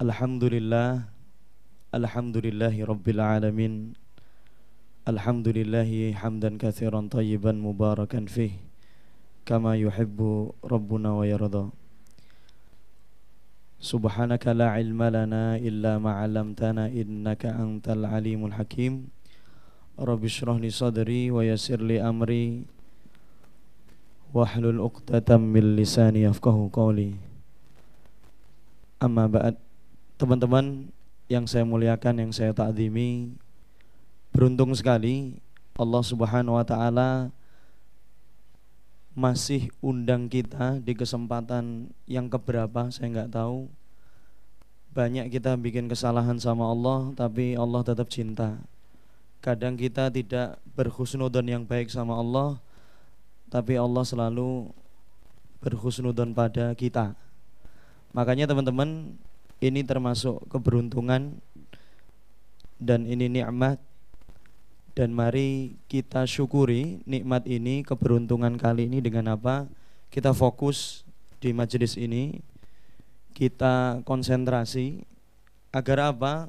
Alhamdulillah, alhamdulillahi rabbil alamin. Alhamdulillahi hamdan katsiran tayyiban mubarakan fih kama yuhibbu rabbuna wa yarda. Subhanaka la ilma lana illa ma 'allamtana innaka antal alimul hakim. Rabbi shrah li sadri wa yassir li amri wahlul 'uqdatam min lisani yafqahu qawli. Amma ba'd. Teman-teman yang saya muliakan, yang saya ta'zimi, beruntung sekali Allah Subhanahu wa taala masih undang kita di kesempatan yang keberapa saya enggak tahu. Banyak kita bikin kesalahan sama Allah, tapi Allah tetap cinta. Kadang kita tidak berhusnudzon yang baik sama Allah, tapi Allah selalu berhusnudzon pada kita. Makanya teman-teman, ini termasuk keberuntungan dan ini nikmat. Dan mari kita syukuri nikmat ini, keberuntungan kali ini dengan apa? Kita fokus di majelis ini, kita konsentrasi agar apa?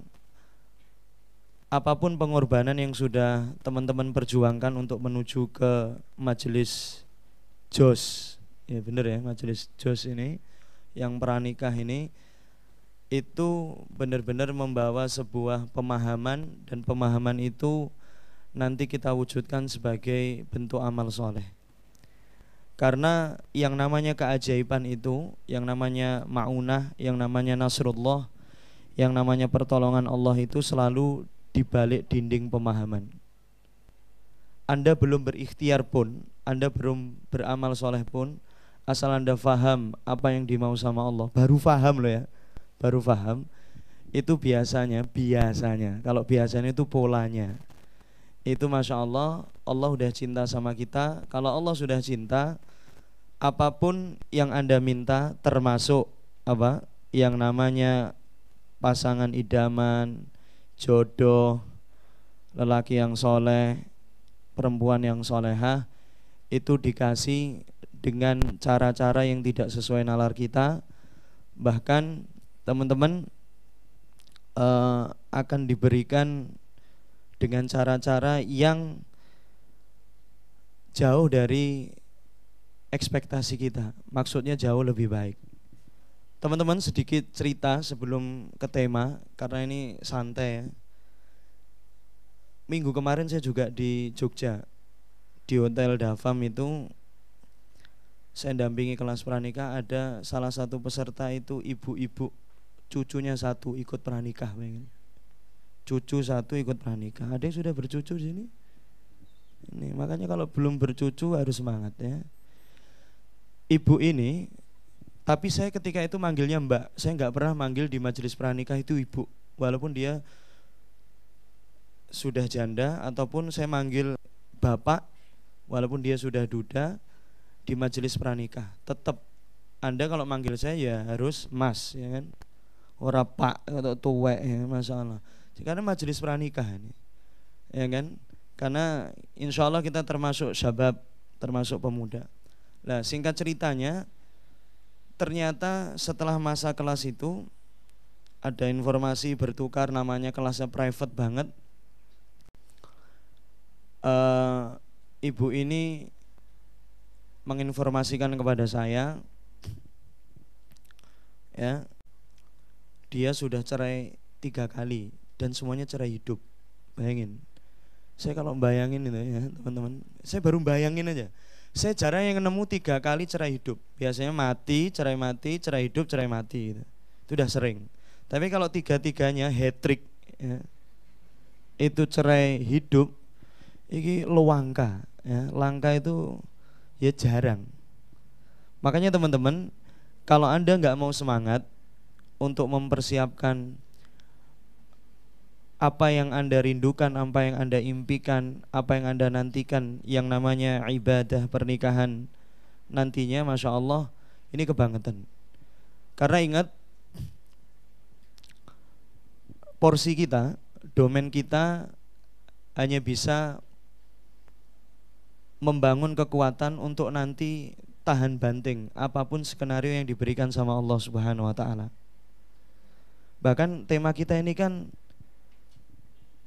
Apapun pengorbanan yang sudah teman-teman perjuangkan untuk menuju ke majelis JOS, ya benar ya, majelis JOS ini, yang pranikah ini, itu benar-benar membawa sebuah pemahaman, dan pemahaman itu nanti kita wujudkan sebagai bentuk amal soleh. Karena yang namanya keajaiban itu, yang namanya ma'unah, yang namanya nasrullah, yang namanya pertolongan Allah itu selalu dibalik dinding pemahaman. Anda belum berikhtiar pun, Anda belum beramal soleh pun, asal Anda faham apa yang dimau sama Allah, baru faham loh ya, baru faham, itu biasanya, kalau biasanya itu polanya, itu Masya Allah, Allah udah cinta sama kita. Kalau Allah sudah cinta, apapun yang Anda minta, termasuk apa, yang namanya pasangan idaman, jodoh, lelaki yang soleh, perempuan yang solehah, itu dikasih dengan cara-cara yang tidak sesuai nalar kita. Bahkan teman-teman akan diberikan dengan cara-cara yang jauh dari ekspektasi kita, maksudnya jauh lebih baik. Teman-teman, sedikit cerita sebelum ke tema, karena ini santai ya. Minggu kemarin saya juga di Jogja, di Hotel Davam itu, saya dampingi kelas pranikah. Ada salah satu peserta itu ibu-ibu, cucunya satu ikut pranikah, cucu satu ikut pranikah. Ada yang sudah bercucu di sini? Ini makanya kalau belum bercucu harus semangat ya. Ibu ini, tapi saya ketika itu manggilnya Mbak. Saya nggak pernah manggil di majelis pranikah itu Ibu, walaupun dia sudah janda, ataupun saya manggil Bapak, walaupun dia sudah duda. Di majelis pranikah tetap Anda kalau manggil saya ya harus Mas, ya kan? Ora Pak atau tuwek ya, masalah. Karena majelis pranikah ini, ya kan? Karena insya Allah kita termasuk syabab, termasuk pemuda. Nah, singkat ceritanya, ternyata setelah masa kelas itu ada informasi bertukar, namanya kelasnya private banget. Ibu ini menginformasikan kepada saya, ya, dia sudah cerai 3 kali dan semuanya cerai hidup. Bayangin, saya kalau bayangin itu ya teman-teman, saya baru bayangin aja. Saya jarang yang nemu 3 kali cerai hidup. Biasanya mati, cerai hidup, cerai mati gitu. Itu udah sering. Tapi kalau 3-3-nya hat-trick ya, itu cerai hidup, ini langka ya. Langka itu ya jarang. Makanya teman-teman, kalau Anda nggak mau semangat untuk mempersiapkan apa yang Anda rindukan, apa yang Anda impikan, apa yang Anda nantikan, yang namanya ibadah pernikahan nantinya, Masya Allah, ini kebangetan. Karena ingat, porsi kita, domain kita hanya bisa membangun kekuatan untuk nanti tahan banting apapun skenario yang diberikan sama Allah Subhanahu wa taala. Bahkan tema kita ini kan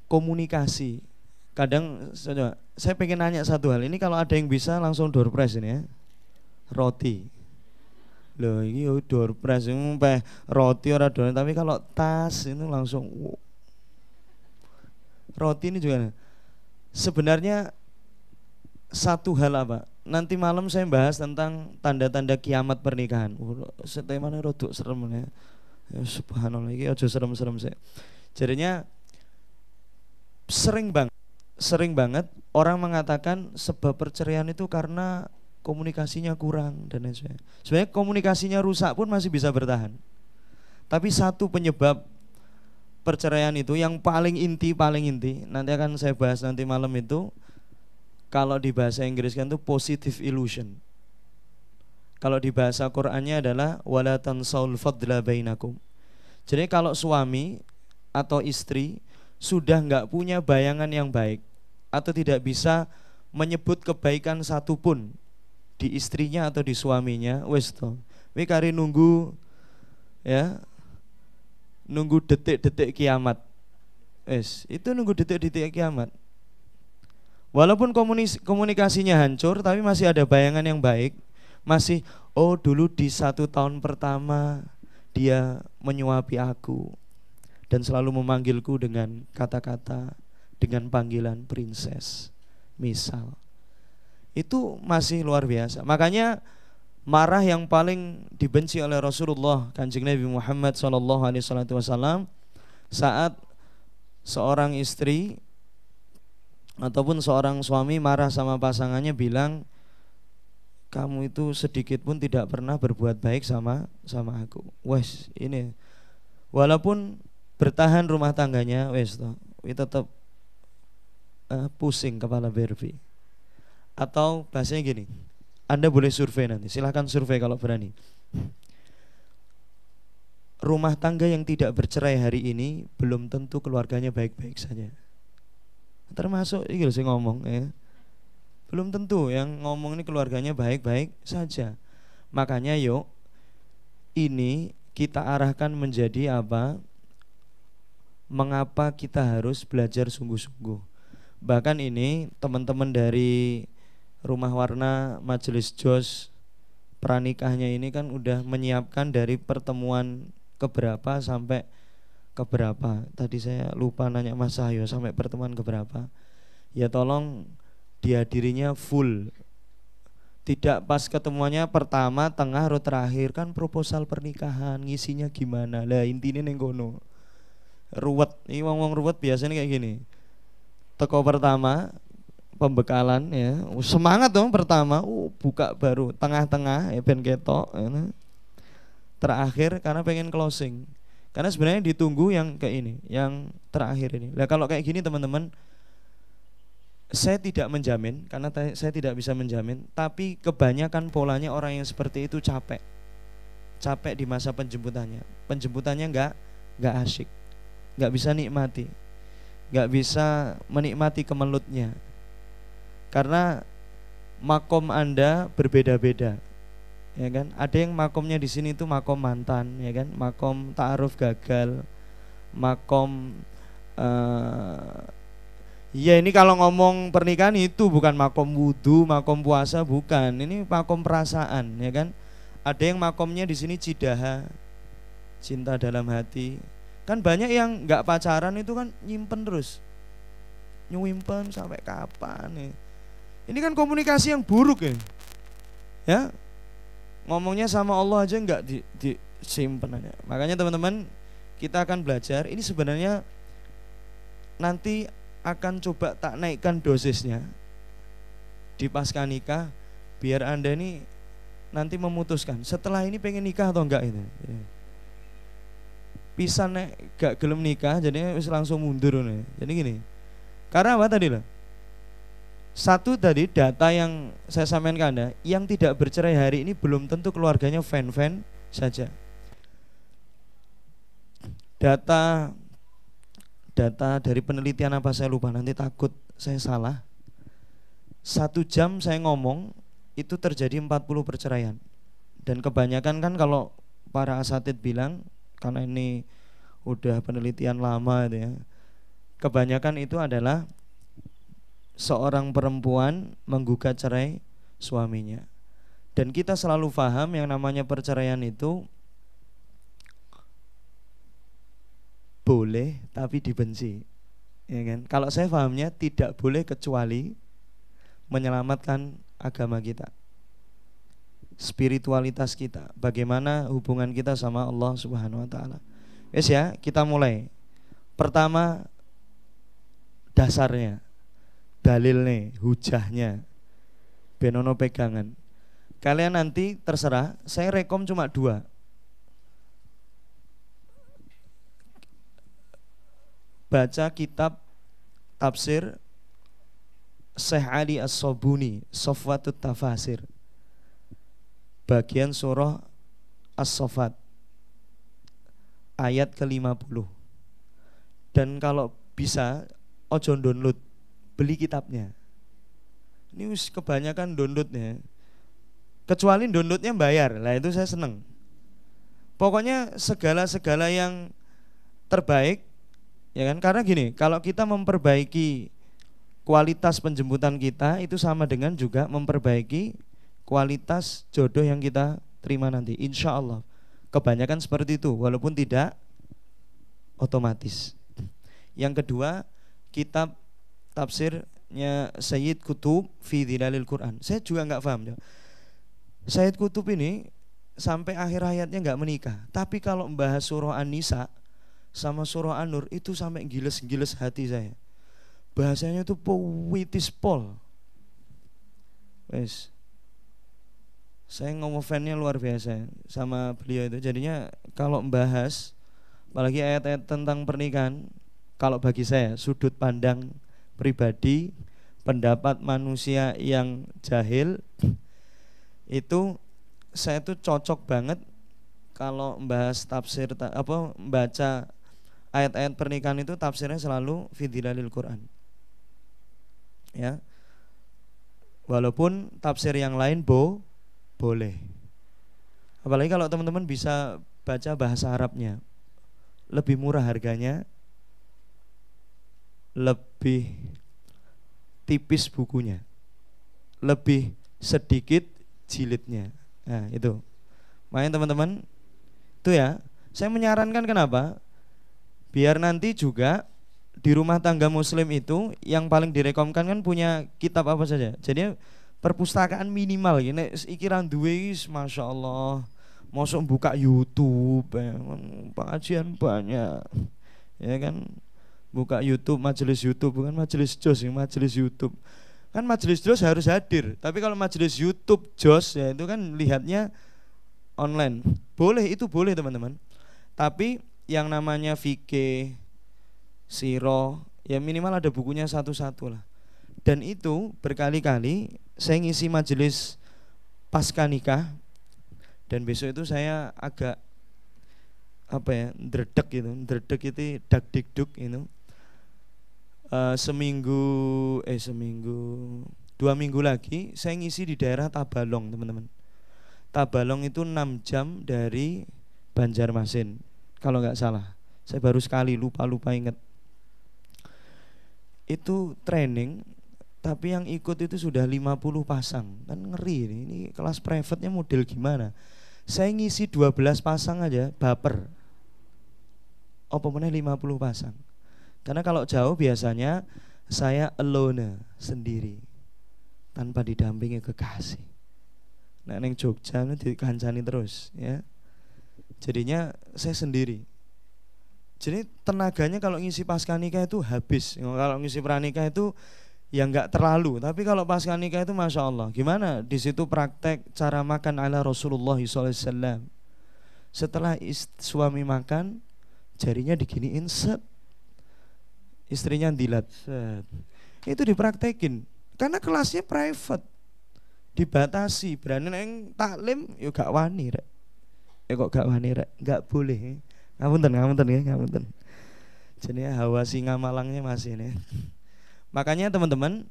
komunikasi. Kadang saya pengen nanya satu hal. Ini kalau ada yang bisa langsung door prize ini ya. Roti. Loh ini door prize roti ora door, tapi kalau tas itu langsung roti ini juga. Sebenarnya satu hal apa? Nanti malam saya bahas tentang tanda-tanda kiamat pernikahan. Temanya rodok serem ya. Ya subhanallah iki aja serem-serem sih. Jadinya sering banget orang mengatakan sebab perceraian itu karena komunikasinya kurang dan lain sebagainya. Sebenarnya komunikasinya rusak pun masih bisa bertahan. Tapi satu penyebab perceraian itu yang paling inti nanti akan saya bahas nanti malam itu, kalau di bahasa Inggris kan itu positive illusion. Kalau di bahasa Qur'annya adalah wala tansaul fadla bainakum. Jadi kalau suami atau istri sudah enggak punya bayangan yang baik atau tidak bisa menyebut kebaikan satupun di istrinya atau di suaminya, wes to. Wi kari nunggu ya. Nunggu detik-detik kiamat. Wes, itu nunggu detik-detik kiamat. Walaupun komunikasinya hancur tapi masih ada bayangan yang baik. Masih dulu di 1 tahun pertama dia menyuapi aku dan selalu memanggilku dengan kata-kata, dengan panggilan princess misal. Itu masih luar biasa. Makanya marah yang paling dibenci oleh Rasulullah Kanjeng Nabi Muhammad SAW saat seorang istri ataupun seorang suami marah sama pasangannya, bilang kamu itu sedikit pun tidak pernah berbuat baik sama aku. Wes ini walaupun bertahan rumah tangganya wes toh, tetap pusing kepala berbi. Atau bahasanya gini, Anda boleh survei nanti, silahkan survei kalau berani. Rumah tangga yang tidak bercerai hari ini belum tentu keluarganya baik-baik saja. Termasuk ini saya ngomong ya, belum tentu yang ngomong ini keluarganya baik-baik saja. Makanya yuk ini kita arahkan menjadi apa? Mengapa kita harus belajar sungguh-sungguh. Bahkan ini teman-teman dari Rumah Warna Majelis Jos pranikahnya ini kan udah menyiapkan dari pertemuan keberapa sampai keberapa. Tadi saya lupa nanya Mas Sahyo sampai pertemuan keberapa. Ya tolong dihadirinya full. Tidak pas ketemuannya pertama, tengah, atau terakhir. Kan proposal pernikahan ngisinya gimana. Lah intinya neng kono. Ruwet. Ini ngomong ruwet biasanya kayak gini. Teko pertama pembekalan ya, semangat dong pertama, buka baru, tengah-tengah ya ben ketok ya. Terakhir karena pengen closing. Karena sebenarnya ditunggu yang kayak ini, yang terakhir ini. Nah kalau kayak gini teman-teman, saya tidak menjamin, karena saya tidak bisa menjamin, tapi kebanyakan polanya orang yang seperti itu capek di masa penjemputannya nggak asyik, nggak bisa nikmati, nggak bisa menikmati kemelutnya. Karena makom Anda berbeda-beda, ya kan? Ada yang makomnya di sini itu makom mantan, ya kan? Makom ta'aruf gagal, makom ya ini kalau ngomong pernikahan itu bukan makom wudu, makom puasa, bukan. Ini makom perasaan, ya kan? Ada yang makomnya di sini cidaha, cinta dalam hati. Kan banyak yang nggak pacaran itu kan nyimpen terus, nyimpen sampai kapan nih? Ini kan komunikasi yang buruk ya. Ngomongnya sama Allah aja nggak disimpan aja. Makanya teman-teman kita akan belajar. Ini sebenarnya nanti akan coba tak naikkan dosisnya di pasca nikah, biar Anda ini nanti memutuskan setelah ini pengen nikah atau enggak itu. Bisa nek gak gelem nikah jadinya langsung mundur nih. Jadi gini. Karena apa tadi lah? Satu tadi data yang saya sampaikan ke Anda, yang tidak bercerai hari ini belum tentu keluarganya fan-fan saja. Data dari penelitian apa saya lupa, nanti takut saya salah. 1 jam saya ngomong itu terjadi 40 perceraian. Dan kebanyakan kan kalau para asatid bilang, karena ini udah penelitian lama itu ya. Kebanyakan itu adalah seorang perempuan menggugat cerai suaminya. Dan kita selalu paham yang namanya perceraian itu boleh tapi dibenci, ya kan? Kalau saya pahamnya tidak boleh kecuali menyelamatkan agama kita, spiritualitas kita, bagaimana hubungan kita sama Allah Subhanahu wa taala. Yes ya, kita mulai. Pertama, dasarnya, dalilnya, hujahnya, benono pegangan. Kalian nanti terserah, saya rekom cuma 2. Baca kitab tafsir Syekh Ali As-Sobuni, Sofwatut Tafasir, bagian surah As-Sofat ayat ke-50. Dan kalau bisa ojo download, beli kitabnya. Ini kebanyakan downloadnya, kecuali downloadnya bayar. Lah itu saya seneng. Pokoknya segala yang terbaik, ya kan? Karena gini, kalau kita memperbaiki kualitas penjemputan kita, itu sama dengan juga memperbaiki kualitas jodoh yang kita terima nanti, insya Allah. Kebanyakan seperti itu, walaupun tidak otomatis. Yang kedua, kitab tafsirnya Sayyid Qutub fi Dhilalil Quran. Saya juga nggak paham ya. Sayyid Qutub ini sampai akhir hayatnya nggak menikah, tapi kalau membahas surah An-Nisa sama surah An-Nur itu sampai giles-giles hati saya. Bahasanya itu puitis pol. Wes, saya ngomong fannya luar biasa sama beliau itu. Jadinya kalau membahas apalagi ayat-ayat tentang pernikahan, kalau bagi saya sudut pandang pribadi, pendapat manusia yang jahil, itu saya tuh cocok banget kalau membahas tafsir membaca ayat-ayat pernikahan itu tafsirnya selalu fi Dhilalil Quran. Ya. Walaupun tafsir yang lain boleh. Apalagi kalau teman-teman bisa baca bahasa Arabnya, lebih murah harganya, lebih tipis bukunya, lebih sedikit jilidnya. Nah itu, makanya teman-teman itu ya, saya menyarankan kenapa? Biar nanti juga di rumah tangga muslim itu yang paling direkomkan kan punya kitab apa saja. Jadi perpustakaan minimal gini, ikiran duwe masya Allah. Masuk buka YouTube, pengajian banyak, ya kan? Buka YouTube, majelis YouTube, bukan majelis jos, majelis YouTube. Kan majelis jos harus hadir, tapi kalau majelis YouTube jos ya itu kan lihatnya online. Boleh, itu boleh teman-teman. Tapi yang namanya fikih, siro, ya minimal ada bukunya satu-satu lah. Dan itu berkali-kali saya ngisi majelis pasca nikah, dan besok itu saya agak ndredeg itu dak dikduk itu. Seminggu 2 minggu lagi saya ngisi di daerah Tabalong teman-teman. Tabalong itu 6 jam dari Banjarmasin kalau nggak salah. Saya baru sekali lupa inget. Itu training, tapi yang ikut itu sudah 50 pasang. Kan ngeri ini kelas private-nya model gimana. Saya ngisi 12 pasang aja baper. Apa meneh 50 pasang. Karena kalau jauh biasanya saya alone, sendiri, tanpa didampingi kekasih. Nah neng Jogja dikancani terus ya. Jadinya saya sendiri. Jadi tenaganya kalau ngisi pasca nikah itu habis. Kalau ngisi pranikah itu ya enggak terlalu. Tapi kalau pasca nikah itu masya Allah. Gimana? Di situ praktek cara makan ala Rasulullah SAW. Setelah suami makan, jarinya diginiin set, istrinya dilat set. Itu dipraktekin. Karena kelasnya private, dibatasi. Berani neng taklim, yuk gak wani rek. Kok gak wani rek? Gak boleh. Ngapunten. Jadi hawa singa malangnya masih ini. Makanya teman-teman,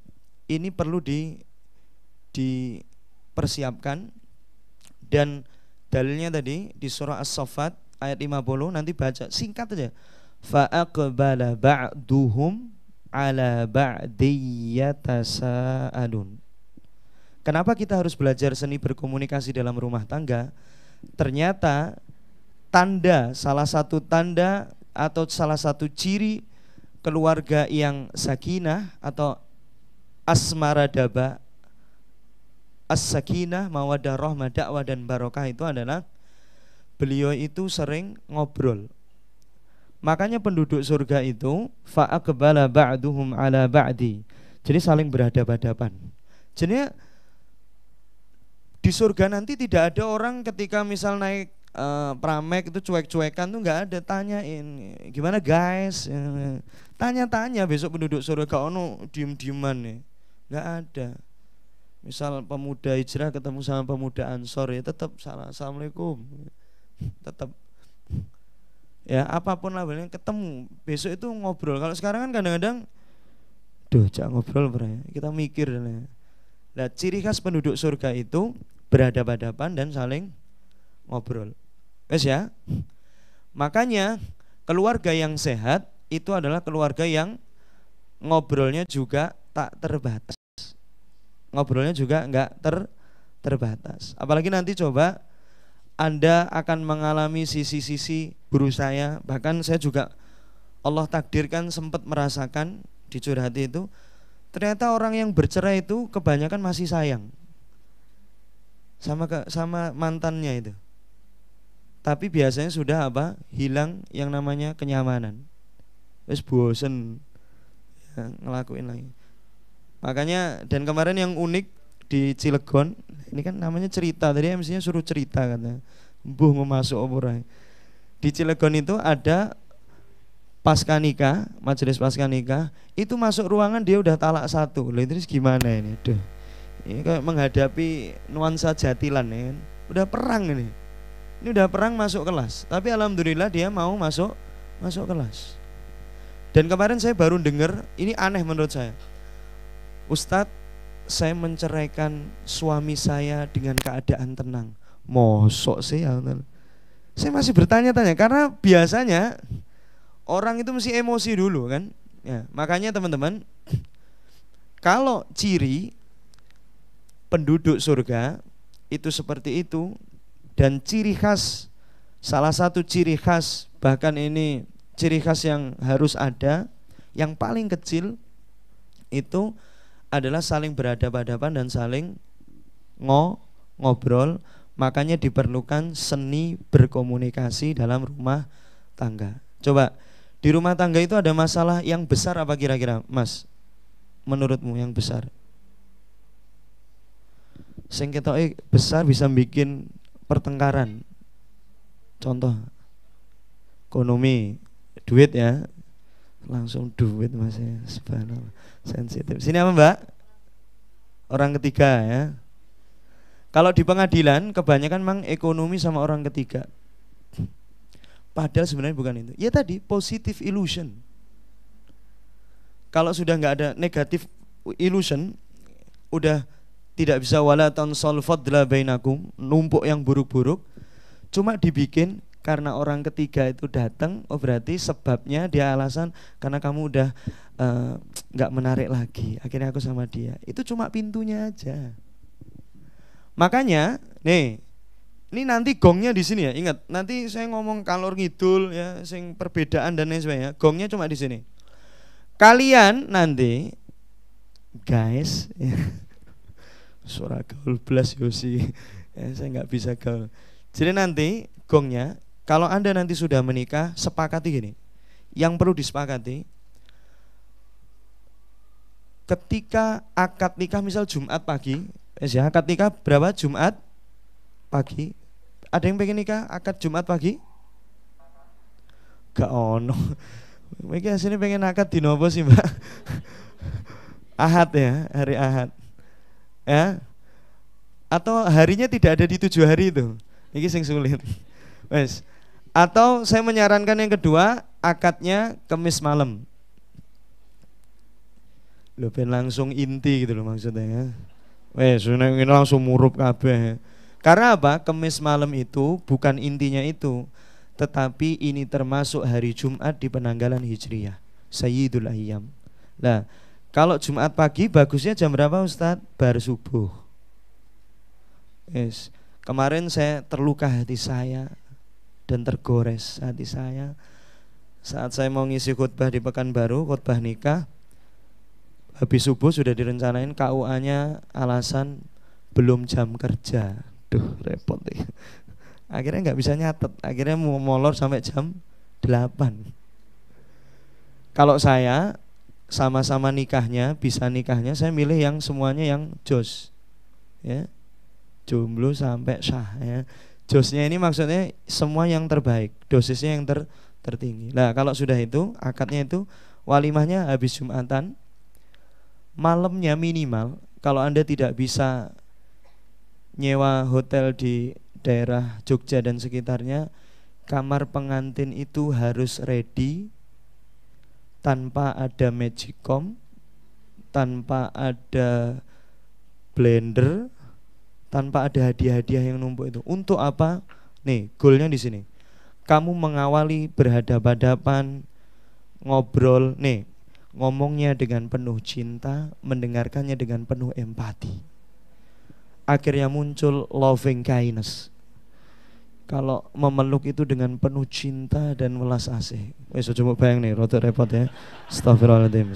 ini perlu dipersiapkan. Dan dalilnya tadi di surah As-Saffat ayat 50 nanti baca singkat aja. Fa aqbala ba'duhum ala ba'di yatasaalun. Kenapa kita harus belajar seni berkomunikasi dalam rumah tangga? Ternyata salah satu tanda atau salah satu ciri keluarga yang sakinah atau asmaradaba, as-sakinah, mawaddah, rahmah, dakwah dan barokah itu adalah beliau itu sering ngobrol. Makanya penduduk surga itu fa'aqbala ba'duhum ala ba'di. Jadi saling berhadapan-hadapan. Jadi di surga nanti tidak ada orang ketika misal naik pramek itu cuek-cuekan tuh nggak ada, tanyain gimana guys, tanya-tanya besok penduduk surga ono diem-dieman nih, nggak ada. Misal pemuda hijrah ketemu sama pemuda ansor ya tetap assalamualaikum, tetap ya apapun lah ketemu besok itu ngobrol. Kalau sekarang kan kadang-kadang jangan ngobrol kita mikir. Nah ciri khas penduduk surga itu berhadapan-hadapan dan saling ngobrol. Wes ya. Makanya keluarga yang sehat itu adalah keluarga yang ngobrolnya juga tak terbatas. Ngobrolnya juga enggak terbatas. Apalagi nanti coba Anda akan mengalami sisi-sisi guru saya, bahkan saya juga Allah takdirkan sempat merasakan di curhati itu. Ternyata orang yang bercerai itu kebanyakan masih sayang sama mantannya itu. Tapi biasanya sudah hilang yang namanya kenyamanan. Wes bosen ya, ngelakuin lagi. Makanya dan kemarin yang unik di Cilegon, ini kan namanya cerita, tadi MC-nya suruh cerita katanya. Mbuh mau masuk opo. Di Cilegon itu ada pasca nikah, majelis pasca nikah, itu masuk ruangan dia udah talak 1. Lah terus gimana ini? Duh. Ini kayak menghadapi nuansa jatilan ya kan. Udah perang ini. Ini udah perang masuk kelas. Tapi alhamdulillah dia mau masuk kelas. Dan kemarin saya baru dengar, ini aneh menurut saya. Ustadz, saya menceraikan suami saya dengan keadaan tenang. Mosok sih ya. Saya masih bertanya-tanya karena biasanya orang itu mesti emosi dulu kan. Ya, makanya teman-teman, kalau ciri penduduk surga itu seperti itu, dan ciri khas, salah satu ciri khas, bahkan ini ciri khas yang harus ada, yang paling kecil itu adalah saling berhadapan-hadapan dan saling ngobrol. Makanya diperlukan seni berkomunikasi dalam rumah tangga. Coba di rumah tangga itu ada masalah yang besar apa kira-kira, Mas? Menurutmu yang besar? Sing ketoke besar bisa bikin pertengkaran. Contoh ekonomi, duit ya. Langsung duit Mas ya. Subhanallah. Sensitif. Sini apa Mbak? Orang ketiga ya. Kalau di pengadilan kebanyakan memang ekonomi sama orang ketiga. Padahal sebenarnya bukan itu. Ya tadi positive illusion. Kalau sudah nggak ada negatif illusion, udah tidak bisa wala tansal fadla bainakum, numpuk yang buruk-buruk, cuma dibikin karena orang ketiga itu datang. Oh berarti sebabnya dia alasan karena kamu udah nggak menarik lagi, akhirnya aku sama dia. Itu cuma pintunya aja. Makanya nih, ini nanti gongnya di sini ya. Ingat, nanti saya ngomong kalor ngidul ya, sing perbedaan dan lain sebagainya. Gongnya cuma di sini. Kalian nanti guys ya, suara gaul belas Yosi ya, saya nggak bisa gaul. Jadi nanti gongnya, kalau Anda nanti sudah menikah, sepakati gini. Yang perlu disepakati, ketika akad nikah misal Jumat pagi, ya akad nikah berapa? Jumat pagi. Ada yang pengen nikah akad Jumat pagi? Gak ono. Mungkin sini pengen akad di nopo sih Mbak? Ahad ya, hari Ahad. Ya. Atau harinya tidak ada di 7 hari itu. Ini sing sulit. Wes. Atau saya menyarankan yang kedua, akadnya Kemis malam. Loh ben langsung inti gitu loh maksudnya ya. Wes, ini langsung murup kabeh. Karena apa? Kemis malam itu bukan intinya itu, tetapi ini termasuk hari Jumat di penanggalan Hijriyah, Sayyidul Ayyam. Nah, kalau Jumat pagi bagusnya jam berapa Ustadz? Bar subuh. Yes. Kemarin saya terluka hati saya dan tergores hati saya saat saya mau ngisi khutbah di Pekanbaru, khutbah nikah. Habis subuh sudah direncanain KUA-nya, alasan belum jam kerja. Duh, repot nih. Akhirnya nggak bisa nyatet, akhirnya mau molor sampai jam 8. Kalau saya sama-sama nikahnya, bisa nikahnya, saya milih yang semuanya yang jos, ya, jomblo sampai sah, ya. Josnya ini maksudnya semua yang terbaik, dosisnya yang tertinggi. Nah kalau sudah itu, akadnya itu, walimahnya habis Jumatan, malamnya minimal, kalau Anda tidak bisa nyewa hotel di daerah Jogja dan sekitarnya, kamar pengantin itu harus ready, tanpa ada magicom, tanpa ada blender, tanpa ada hadiah-hadiah yang numpuk itu. Untuk apa? Nih, goalnya di sini. Kamu mengawali berhadapan-hadapan, ngobrol, nih, ngomongnya dengan penuh cinta, mendengarkannya dengan penuh empati. Akhirnya muncul loving kindness. Kalau memeluk itu dengan penuh cinta dan welas asih. Wes coba bayang nih, rada repot ya. Astagfirullahaladzim.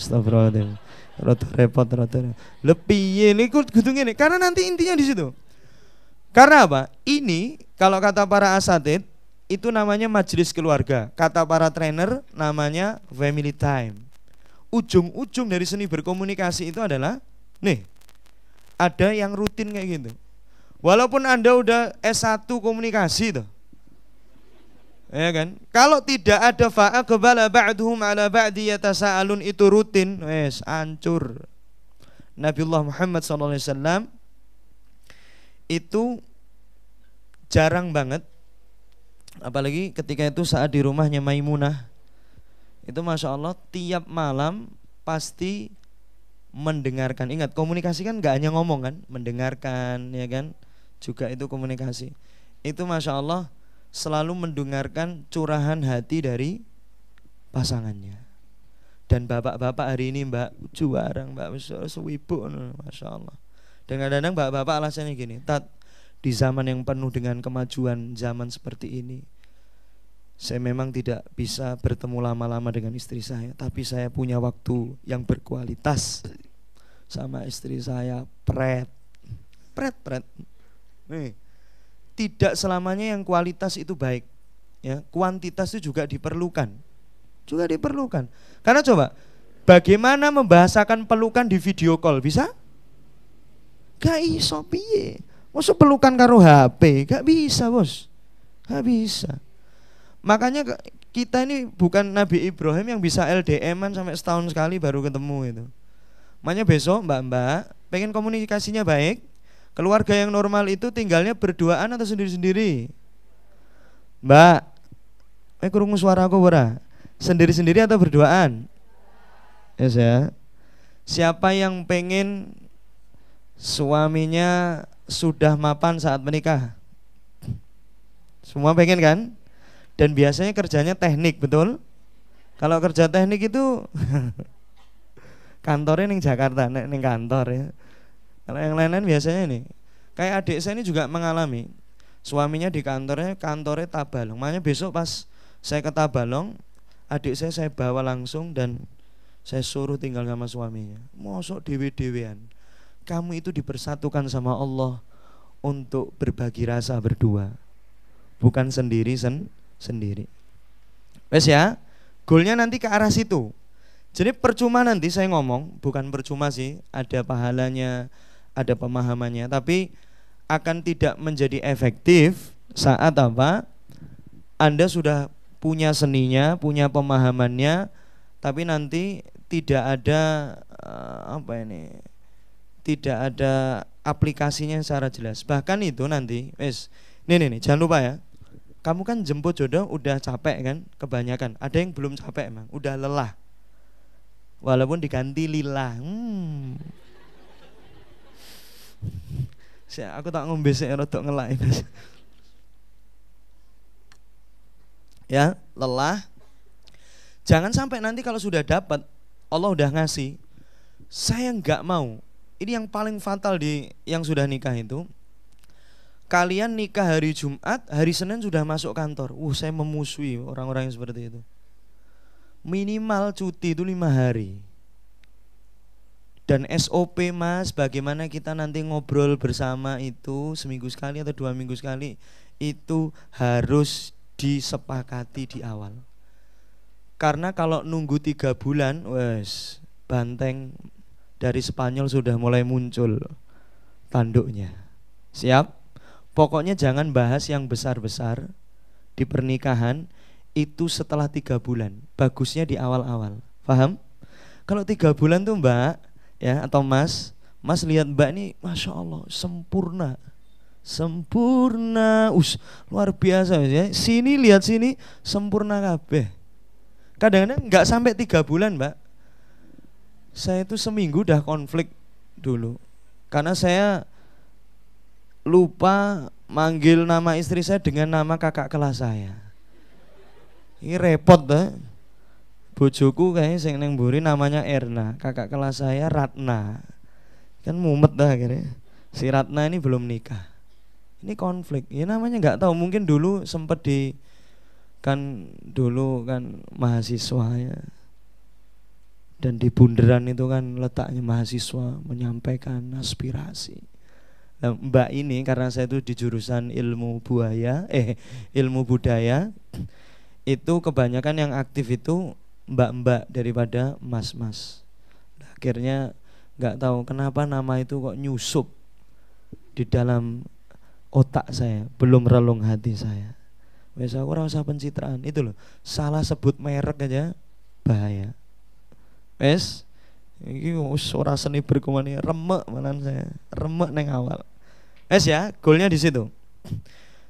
Rada repot. Lebih ini kudu ngene, karena nanti intinya di situ. Karena apa? Ini kalau kata para asatid itu namanya majelis keluarga. Kata para trainer namanya family time. Ujung-ujung dari seni berkomunikasi itu adalah nih, ada yang rutin kayak gitu. Walaupun Anda udah S1 komunikasi tuh, ya kan? Kalau tidak ada fa'aqbala ba'duhum ala ba'di yatasaalun, itu rutin, wes hancur. Nabiullah Muhammad SAW itu jarang banget, apalagi ketika itu saat di rumahnya Maimunah, itu Masya Allah tiap malam pasti mendengarkan. Ingat, komunikasi kan gak hanya ngomong kan, mendengarkan, ya kan, juga itu komunikasi. Itu Masya Allah selalu mendengarkan curahan hati dari pasangannya. Dan bapak-bapak hari ini Mbak juarang, Mbak sewibu, Masya Allah. Dan kadang-kadang bapak-bapak alasannya gini, Tat, di zaman yang penuh dengan kemajuan zaman seperti ini, saya memang tidak bisa bertemu lama-lama dengan istri saya, tapi saya punya waktu yang berkualitas sama istri saya. Pret. Nih, tidak selamanya yang kualitas itu baik, ya. Kuantitas itu juga diperlukan. Karena coba, bagaimana membahasakan pelukan di video call? Bisa? Gak iso piye. Masa pelukan karo HP? Gak bisa, Bos. Gak bisa. Makanya kita ini bukan Nabi Ibrahim yang bisa LDM-an sampai setahun sekali baru ketemu itu. Makanya besok mbak-mbak pengen komunikasinya baik, keluarga yang normal itu tinggalnya berduaan atau sendiri-sendiri? Mbak, krungu suara aku ora? Sendiri-sendiri atau berduaan? Yes, ya. Siapa yang pengen suaminya sudah mapan saat menikah? Semua pengen kan? Dan biasanya kerjanya teknik, betul? Kalau kerja teknik itu kantornya ning Jakarta, ning kantor ya. Kalau yang lain-lain biasanya nih, kayak adik saya ini juga mengalami, suaminya di kantornya Tabalong. Makanya besok pas saya ke Tabalong, adik saya bawa langsung dan saya suruh tinggal sama suaminya. Mosok dewe-dewean. Kamu itu dipersatukan sama Allah untuk berbagi rasa berdua, bukan sendiri. Wes ya, goalnya nanti ke arah situ. Jadi percuma nanti saya ngomong, bukan percuma sih, ada pahalanya, ada pemahamannya, tapi akan tidak menjadi efektif saat apa? Anda sudah punya seninya, punya pemahamannya, tapi nanti tidak ada tidak ada aplikasinya secara jelas. Bahkan itu nanti, nih, jangan lupa ya. Kamu kan jemput jodoh udah capek kan, kebanyakan. Ada yang belum capek emang, udah lelah. Walaupun diganti lillah. Aku tak ngombe sik rodok ngelak. ya, lelah. Jangan sampai nanti kalau sudah dapat, Allah udah ngasih, saya nggak mau. Ini yang paling fatal di yang sudah nikah itu. Kalian nikah hari Jumat, hari Senin sudah masuk kantor. Saya memusuhi orang-orang yang seperti itu. Minimal cuti itu 5 hari. Dan SOP mas, bagaimana kita nanti ngobrol bersama itu seminggu sekali atau 2 minggu sekali, itu harus disepakati di awal. Karena kalau nunggu 3 bulan, banteng dari Spanyol sudah mulai muncul tanduknya. Siap? Pokoknya jangan bahas yang besar-besar di pernikahan itu setelah 3 bulan. Bagusnya di awal-awal. Paham? Kalau 3 bulan tuh mbak, ya atau mas lihat mbak ini, masya Allah sempurna, luar biasa ya. Sini lihat sini sempurna kabeh. Kadang-kadang nggak sampai 3 bulan mbak. Saya itu seminggu udah konflik dulu karena saya lupa manggil nama istri saya dengan nama kakak kelas saya. Ini repot dah. Bojoku kayaknya sing neng mburi namanya Erna, kakak kelas saya Ratna. Kan mumet dah akhirnya. Si Ratna ini belum nikah. Ini konflik. Ya namanya nggak tahu, mungkin dulu sempat dulu kan mahasiswa ya. Dan di bundaran itu kan letaknya mahasiswa menyampaikan aspirasi. Nah, mbak ini karena saya itu di jurusan ilmu budaya, itu kebanyakan yang aktif itu mbak-mbak daripada mas-mas. Akhirnya nggak tahu kenapa nama itu kok nyusup di dalam otak saya, belum relung hati saya. Wes aku rasa pencitraan itu loh, salah sebut merek aja bahaya. Wes iki ora seni berkomani, remek malan saya, remek neng awal. Wes ya, goalnya di situ.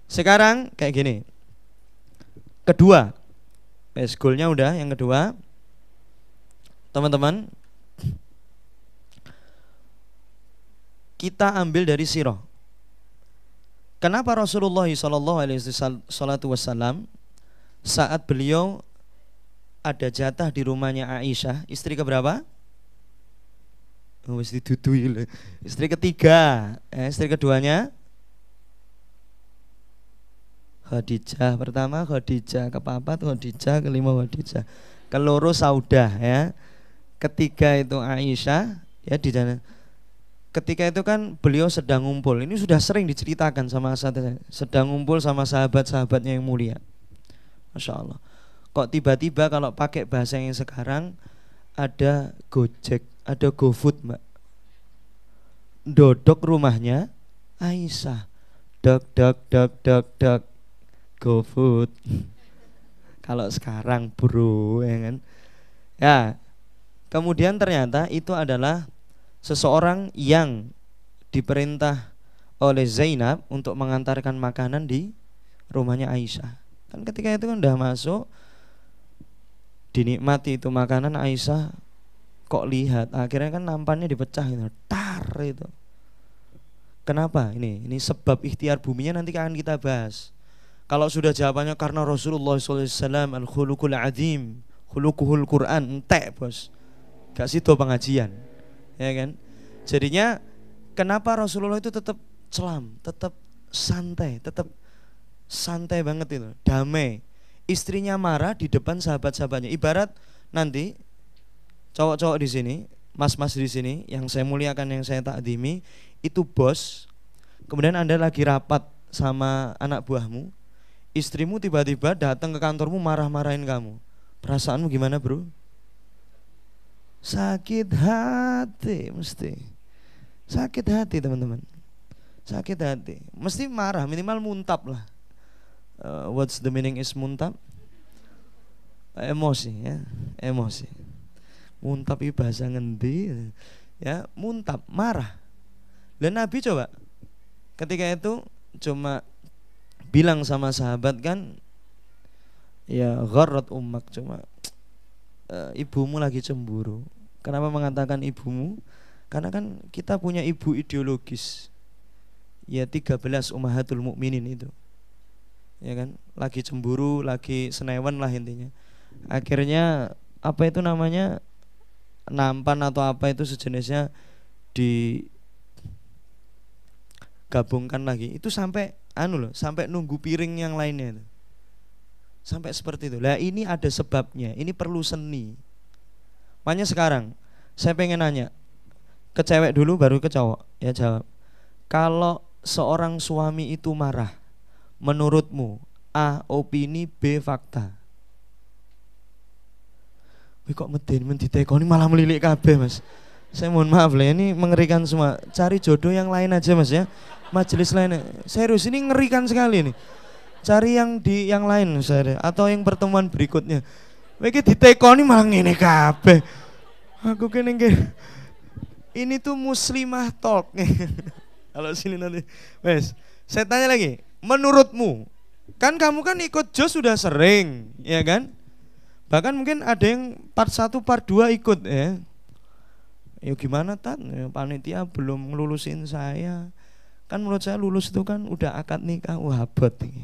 Sekarang kayak gini. Kedua, goalnya udah, yang kedua teman-teman, kita ambil dari sirah. Kenapa Rasulullah SAW saat beliau ada jatah di rumahnya Aisyah, istri keberapa? Mesti dudui, istri ketiga, istri keduanya Khadijah, pertama Khadijah, kepapat Khadijah, kelima Khadijah, keloro Saudah ya, ketiga itu Aisyah ya di sana. Ketika itu kan beliau sedang ngumpul, ini sudah sering diceritakan sama saya, sedang ngumpul sama sahabat-sahabatnya yang mulia. Masya Allah. Kok tiba-tiba kalau pakai bahasa yang sekarang ada Gojek, ada GoFood mbak, dodok rumahnya Aisyah, dok GoFood. Kalau sekarang bro ya kan. Ya. Kemudian ternyata itu adalah seseorang yang diperintah oleh Zainab untuk mengantarkan makanan di rumahnya Aisyah. Kan ketika itu kan udah masuk, dinikmati itu makanan, Aisyah kok lihat, akhirnya kan nampannya dipecah gitu, tar itu. Kenapa? Ini sebab ikhtiar buminya nanti akan kita bahas. Kalau sudah jawabannya karena Rasulullah SAW al-khuluqul azim, khuluquhul Quran, entek bos, gak situ pengajian, ya kan? Jadinya kenapa Rasulullah itu tetap celam, tetap santai banget itu, damai. Istrinya marah di depan sahabat-sahabatnya. Ibarat nanti cowok-cowok di sini, mas-mas di sini, yang saya muliakan, yang saya takdimi, itu bos. Kemudian Anda lagi rapat sama anak buahmu, istrimu tiba-tiba datang ke kantormu marah-marahin kamu. Perasaanmu gimana bro? Sakit hati mesti. Sakit hati teman-teman. Sakit hati. Mesti marah, minimal muntap lah. What's the meaning is muntap? Emosi ya, emosi. Muntap itu bahasa ngendi ya, muntap, marah. Dan Nabi coba ketika itu cuma bilang sama sahabat kan, ya gharrat ummak, cuma ibumu lagi cemburu. Kenapa mengatakan ibumu? Karena kan kita punya ibu ideologis, ya 13 ummahatul mukminin itu. ya kan, lagi cemburu, lagi senewen lah intinya. Akhirnya apa itu namanya, nampan atau apa itu sejenisnya digabungkan lagi. Itu sampai anu loh, sampai nunggu piring yang lainnya itu. Sampai seperti itu. Lah ini ada sebabnya, ini perlu seni. Makanya sekarang saya pengen nanya ke cewek dulu baru ke cowok, ya jawab. Kalau seorang suami itu marah, menurutmu A opini, B fakta? Wih kok menditekoni malah melilik kabeh Mas. Saya mohon maaf lah, ini mengerikan semua. Cari jodoh yang lain aja Mas ya. Majelis lain. Serius ini ngerikan sekali nih. Cari yang di yang lain saya, atau yang pertemuan berikutnya. Wih ditekoni malah ngene kabeh. Aku kene ini tuh muslimah talk. Kalau sini nanti. Wes, saya tanya lagi. Menurutmu, kan kamu kan ikut JOS sudah sering, ya kan? Bahkan mungkin ada yang part 1, part 2 ikut ya. Ya gimana Tat? Ya, panitia belum ngelulusin saya. Kan menurut saya lulus itu kan udah akad nikah. Wah abot nih.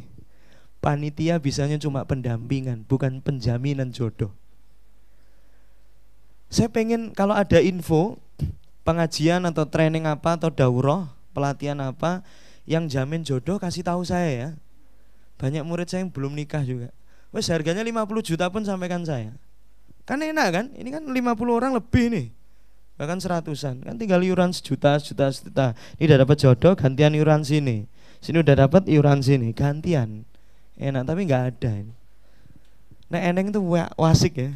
Panitia bisanya cuma pendampingan, bukan penjaminan jodoh. Saya pengen kalau ada info pengajian atau training apa atau daurah, pelatihan apa yang jamin jodoh kasih tahu saya ya. Banyak murid saya yang belum nikah juga. Wes harganya 50 juta pun sampaikan saya. Kan enak kan? Ini kan 50 orang lebih nih. Bahkan 100-an. Kan tinggal iuran sejuta. Ini udah dapat jodoh, gantian iuran sini. Sini udah dapat iuran sini, gantian. Enak tapi enggak ada ini. Nah, eneng itu wasik ya.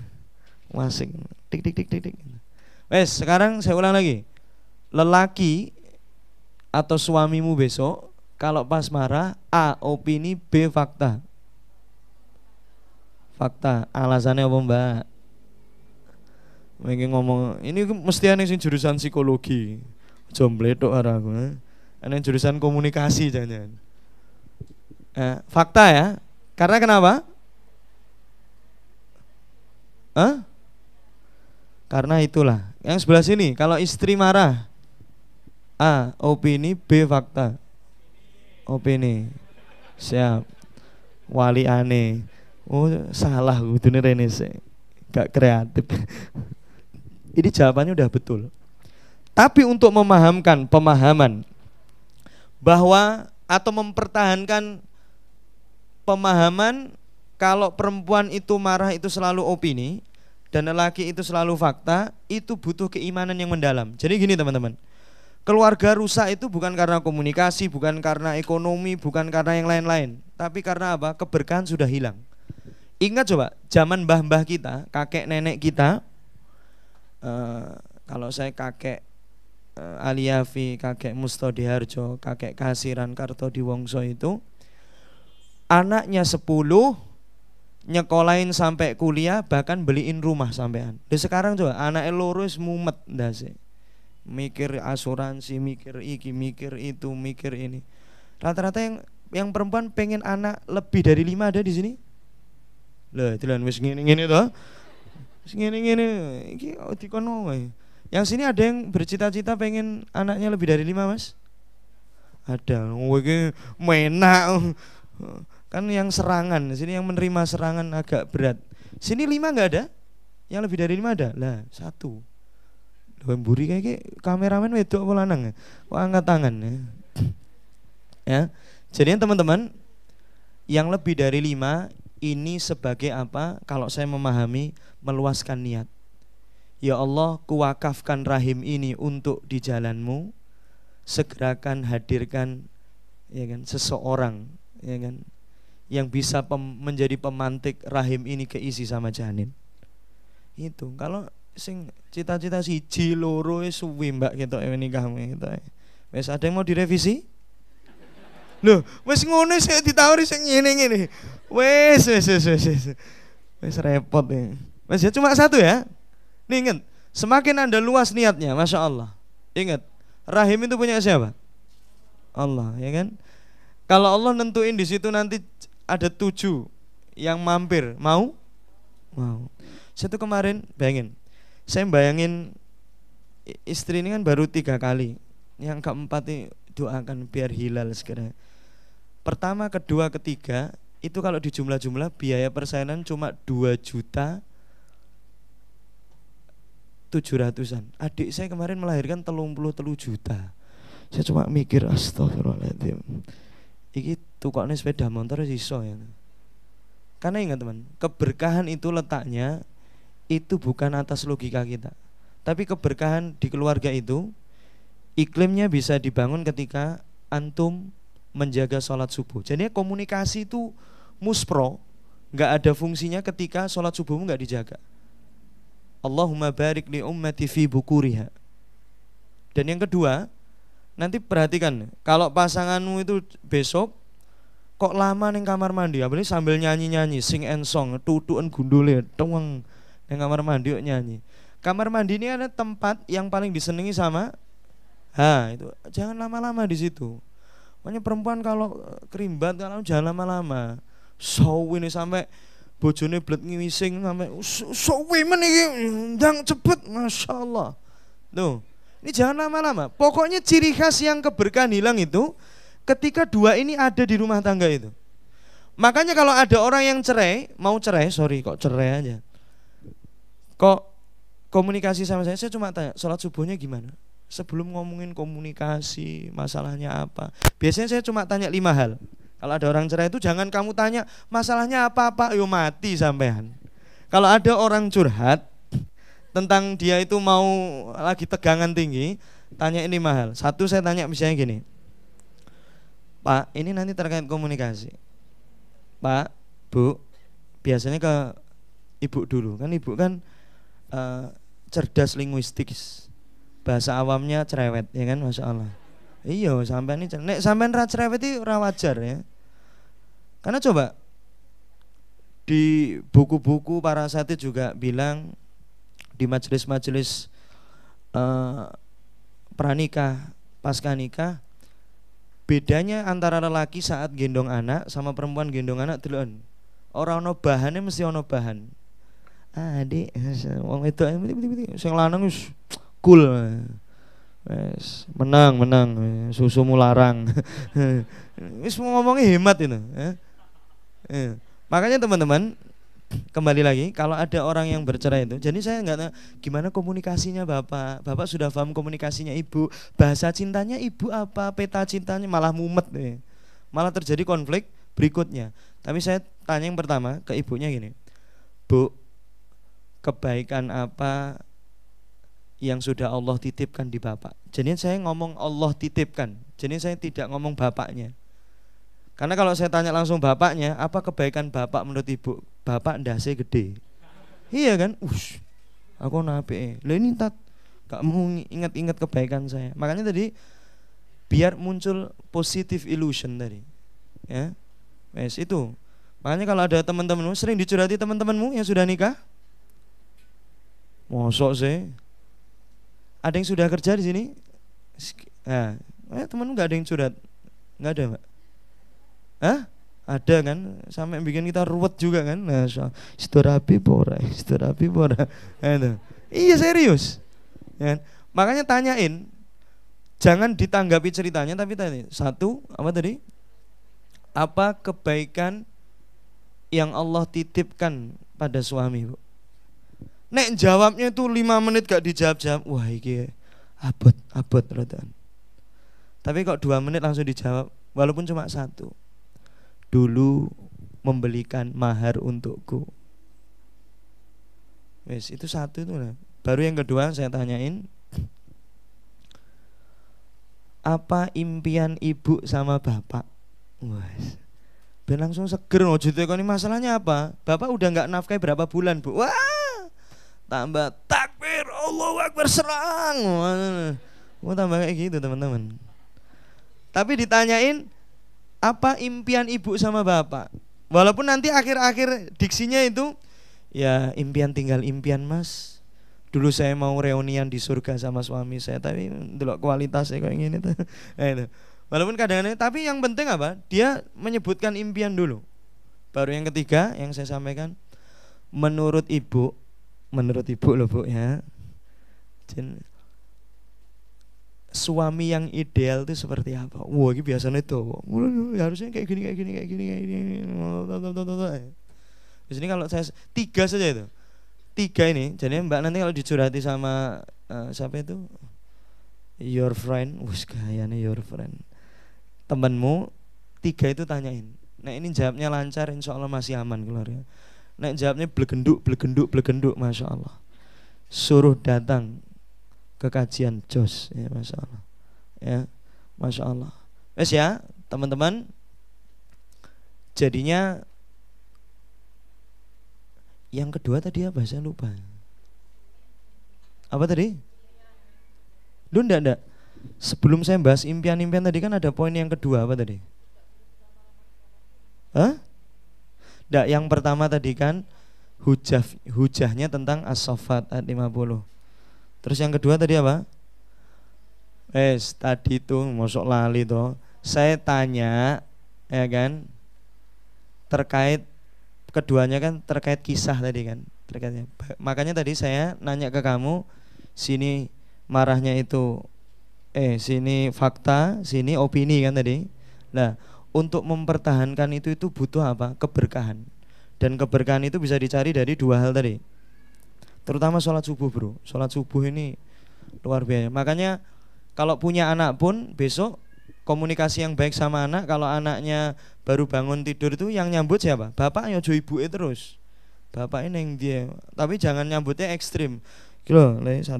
Wasik. Tik. Wes, sekarang saya ulang lagi. Lelaki atau suamimu besok kalau pas marah, A opini, B fakta. Fakta, alasannya apa Mbak? Mereka ngomong, ini mesti aneh sih jurusan psikologi. Jombletok arah aku. Aneh jurusan komunikasi jangan. Fakta ya. Karena kenapa? Karena itulah. Yang sebelah sini, kalau istri marah, A opini, B fakta. Opini. Siap. Wali aneh. Oh salah kudune rene sih. Gak kreatif. Ini jawabannya udah betul. Tapi untuk memahamkan pemahaman bahwa atau mempertahankan pemahaman kalau perempuan itu marah itu selalu opini dan lelaki itu selalu fakta, itu butuh keimanan yang mendalam. Jadi gini teman-teman. Keluarga rusak itu bukan karena komunikasi, bukan karena ekonomi, bukan karena yang lain-lain, tapi karena apa? Keberkahan sudah hilang. Ingat coba, zaman mbah-mbah kita, kakek nenek kita, kalau saya kakek Aliafi, kakek Mustodiharjo, kakek Kasiran Kartodiwongso itu, anaknya 10 nyekolahin sampai kuliah, bahkan beliin rumah sampean. Dan sekarang coba, anak loro wis mumet ndase. Mikir asuransi, mikir iki, mikir itu, mikir ini. Rata-rata yang perempuan pengen anak lebih dari 5 ada di sini. Lah, dilan wis ngene-ngene to. Wis ngene-ngene iki dikono wae. Yang sini ada yang bercita-cita pengen anaknya lebih dari 5, Mas? Ada. Oh iki menak. Kan yang serangan, sini yang menerima serangan agak berat. Sini 5 enggak ada? Yang lebih dari 5 ada? Lah, 1. Lho mburi kayak kameramen wedok apa lanang ya? Kok angkat tangan ya? Ya. Jadi teman-teman, yang lebih dari 5 ini sebagai apa? Kalau saya memahami, meluaskan niat. Ya Allah, kuwakafkan rahim ini untuk di jalanmu. Segerakan hadirkan ya kan seseorang ya kan yang bisa menjadi pemantik rahim ini keisi sama janin. Itu kalau sing cita-cita siji loro wis suwi Mbak ketok nikah gitu. Wis ada yang mau direvisi? Loh, wis ngono sik ditawari sing ngene-ngene. Wis repot ya. Wis ya cuma 1 ya. Nih ingat, semakin Anda luas niatnya, Masya Allah. Ingat, rahim itu punya siapa? Allah, ya kan? Kalau Allah nentuin di situ nanti ada 7 yang mampir, mau? Mau. Saya tuh kemarin bayangin, saya bayangin istri ini kan baru 3 kali. Yang keempat nih doakan biar hilal segera. Pertama, kedua, ketiga itu kalau di jumlah-jumlah biaya persalinan cuma 2.700.000-an. Adik saya kemarin melahirkan 33 juta. Saya cuma mikir astagfirullahaladzim, iki tukoknya sepeda motor iso ya. Karena ingat teman, keberkahan itu letaknya itu bukan atas logika kita, tapi keberkahan di keluarga itu iklimnya bisa dibangun ketika antum menjaga sholat subuh. Jadi komunikasi itu muspro, nggak ada fungsinya ketika sholat subuhmu nggak dijaga. Allahumma barik li ummati fi bukuriha. Dan yang kedua, nanti perhatikan, kalau pasanganmu itu besok kok lama neng kamar mandi, apalagi sambil nyanyi-nyanyi, sing and song, tutuan gundule, tuang neng kamar mandi yuk nyanyi. Kamar mandi ini ada tempat yang paling disenangi sama, itu jangan lama-lama di situ. Makanya perempuan kalau kerimbat kalau jangan lama-lama. Ini sampai bojone blet ngiwising sampai women iki ndang cepet, Masya Allah. Tuh, ini jangan lama-lama. Pokoknya ciri khas yang keberkahan hilang itu ketika dua ini ada di rumah tangga itu. Makanya kalau ada orang yang cerai, kok cerai aja. Kok komunikasi sama saya cuma tanya, sholat subuhnya gimana? Sebelum ngomongin komunikasi, masalahnya apa, biasanya saya cuma tanya 5 hal. Kalau ada orang cerai itu jangan kamu tanya masalahnya apa-apa, yo mati sampean. Kalau ada orang curhat tentang dia itu mau lagi tegangan tinggi, tanya ini 5 hal. Satu, saya tanya misalnya gini, Pak, ini nanti terkait komunikasi. Pak, Bu, biasanya ke ibu dulu, kan ibu kan cerdas linguistik, bahasa awamnya cerewet, ya kan, Masya Allah. Iya, sampean ini nek sampean ra cerewet itu ora wajar ya. Karena coba di buku-buku para asatidz juga bilang di majelis-majelis pranikah, pasca nikah, bedanya antara lelaki saat gendong anak sama perempuan gendong anak delon. Ora ono bahane mesti ono bahan. Adik, wong itu sing lanang wis cool. Wes menang susumu larang. Wis ngomongnya hemat itu. Makanya teman-teman, kembali lagi, kalau ada orang yang bercerai itu, jadi saya nggak tahu gimana komunikasinya bapak sudah paham komunikasinya ibu, bahasa cintanya ibu apa, peta cintanya, malah mumet nih, malah terjadi konflik berikutnya. Tapi saya tanya yang pertama ke ibunya gini, Bu, kebaikan apa yang sudah Allah titipkan di bapak? Jadi saya ngomong Allah titipkan, jadi saya tidak ngomong bapaknya. Karena kalau saya tanya langsung bapaknya, apa kebaikan bapak menurut ibu? Bapak ndase gede. Iya kan? Aku nape? Lah ini gak mau ingat-ingat kebaikan saya. Makanya tadi biar muncul positive illusion tadi. Ya. Wes itu. Makanya kalau ada teman-temanmu sering dicurhati teman-temanmu yang sudah nikah. Mosok sih. Ada yang sudah kerja di sini? Nah, temanmu nggak ada yang curhat? Nggak ada, Mbak? Hah? Ada kan? Sampai bikin kita ruwet juga kan? Nah, istirapi pora. Iya serius. Ya, makanya tanyain, jangan ditanggapi ceritanya, tapi tanya satu apa tadi? Apa kebaikan yang Allah titipkan pada suami, Bu? Nek jawabnya itu 5 menit gak dijawab-jawab, wah iki abot rodan. Tapi kok 2 menit langsung dijawab, walaupun cuma 1. Dulu membelikan mahar untukku. Wes itu 1 itu lah. Baru yang kedua saya tanyain, apa impian ibu sama bapak? Wes. Ben langsung seger ngojo tekoni masalahnya apa? Bapak udah enggak nafkahi berapa bulan, Bu? Wah. Tambah takbir, Allahu Akbar, serang. Mau tambah kayak gitu teman-teman. Tapi ditanyain apa impian ibu sama bapak, walaupun nanti akhir-akhir diksinya itu ya impian tinggal impian mas. Dulu saya mau reunian di surga sama suami saya, tapi delok kualitasnya kayak gini tuh. Itu. Walaupun kadang-kadang, tapi yang penting apa? Dia menyebutkan impian dulu. Baru yang ketiga yang saya sampaikan, menurut ibu loh Bu ya, suami yang ideal itu seperti apa? Wah, ini biasanya itu. Harusnya kayak gini, kayak gini, kayak gini, kayak gini. Di sini kalau saya 3 saja itu. 3 ini. Jadi Mbak nanti kalau dicurhati sama siapa itu? Your friend, wis kayaknya your friend. Temanmu 3 itu tanyain. Nah ini jawabnya lancar, insya Allah masih aman keluarga. Nah jawabnya blegenduk, blegenduk, blegenduk, masya Allah. Suruh datang ke kajian JOS, ya masya Allah, ya masya Allah. Wes ya teman-teman. Jadinya yang kedua tadi apa? Saya lupa. Apa tadi? Lu enggak. Sebelum saya bahas impian-impian tadi kan ada poin yang kedua apa tadi? Hah? Enggak, yang pertama tadi kan hujahnya tentang as-saffat ayat 50. Terus yang kedua tadi apa? Tadi itu masuk lali toh. Saya tanya ya kan, terkait keduanya kan terkait kisah tadi kan, terkaitnya. Makanya tadi saya nanya ke kamu, sini marahnya itu sini fakta, sini opini kan tadi. Nah, untuk mempertahankan itu butuh apa? Keberkahan. Dan keberkahan itu bisa dicari dari 2 hal tadi. Terutama sholat subuh bro. Sholat subuh ini luar biasa. Makanya kalau punya anak pun besok komunikasi yang baik sama anak. Kalau anaknya baru bangun tidur itu yang nyambut siapa? Bapak ayo ibuke terus. Bapak ini yang dia. Tapi jangan nyambutnya ekstrim. Kilo, 1.000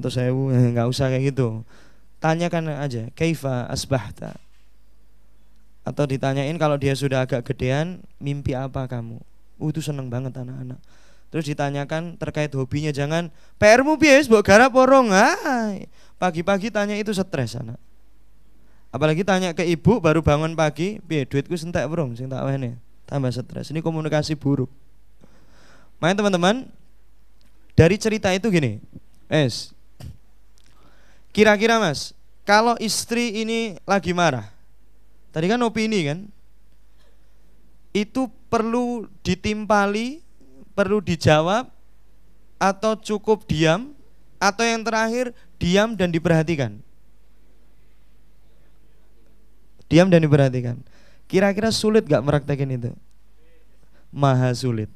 nggak usah kayak gitu. Tanyakan aja, kaifa asbahta. Atau ditanyain kalau dia sudah agak gedean, mimpi apa kamu? Itu seneng banget anak-anak. Terus ditanyakan terkait hobinya, jangan PR-mu piye mbok garap porong. Pagi-pagi tanya itu stres anak. Apalagi tanya ke ibu baru bangun pagi, piye duitku sentek porong sing tak wene. Tambah stres. Ini komunikasi buruk. Makanya teman-teman, dari cerita itu gini. Kira-kira Mas, kalau istri ini lagi marah. Tadi kan opini kan? Itu perlu ditimpali, perlu dijawab, atau cukup diam, atau yang terakhir diam dan diperhatikan. Diam dan diperhatikan. Kira-kira sulit gak meraktekin itu? Maha sulit.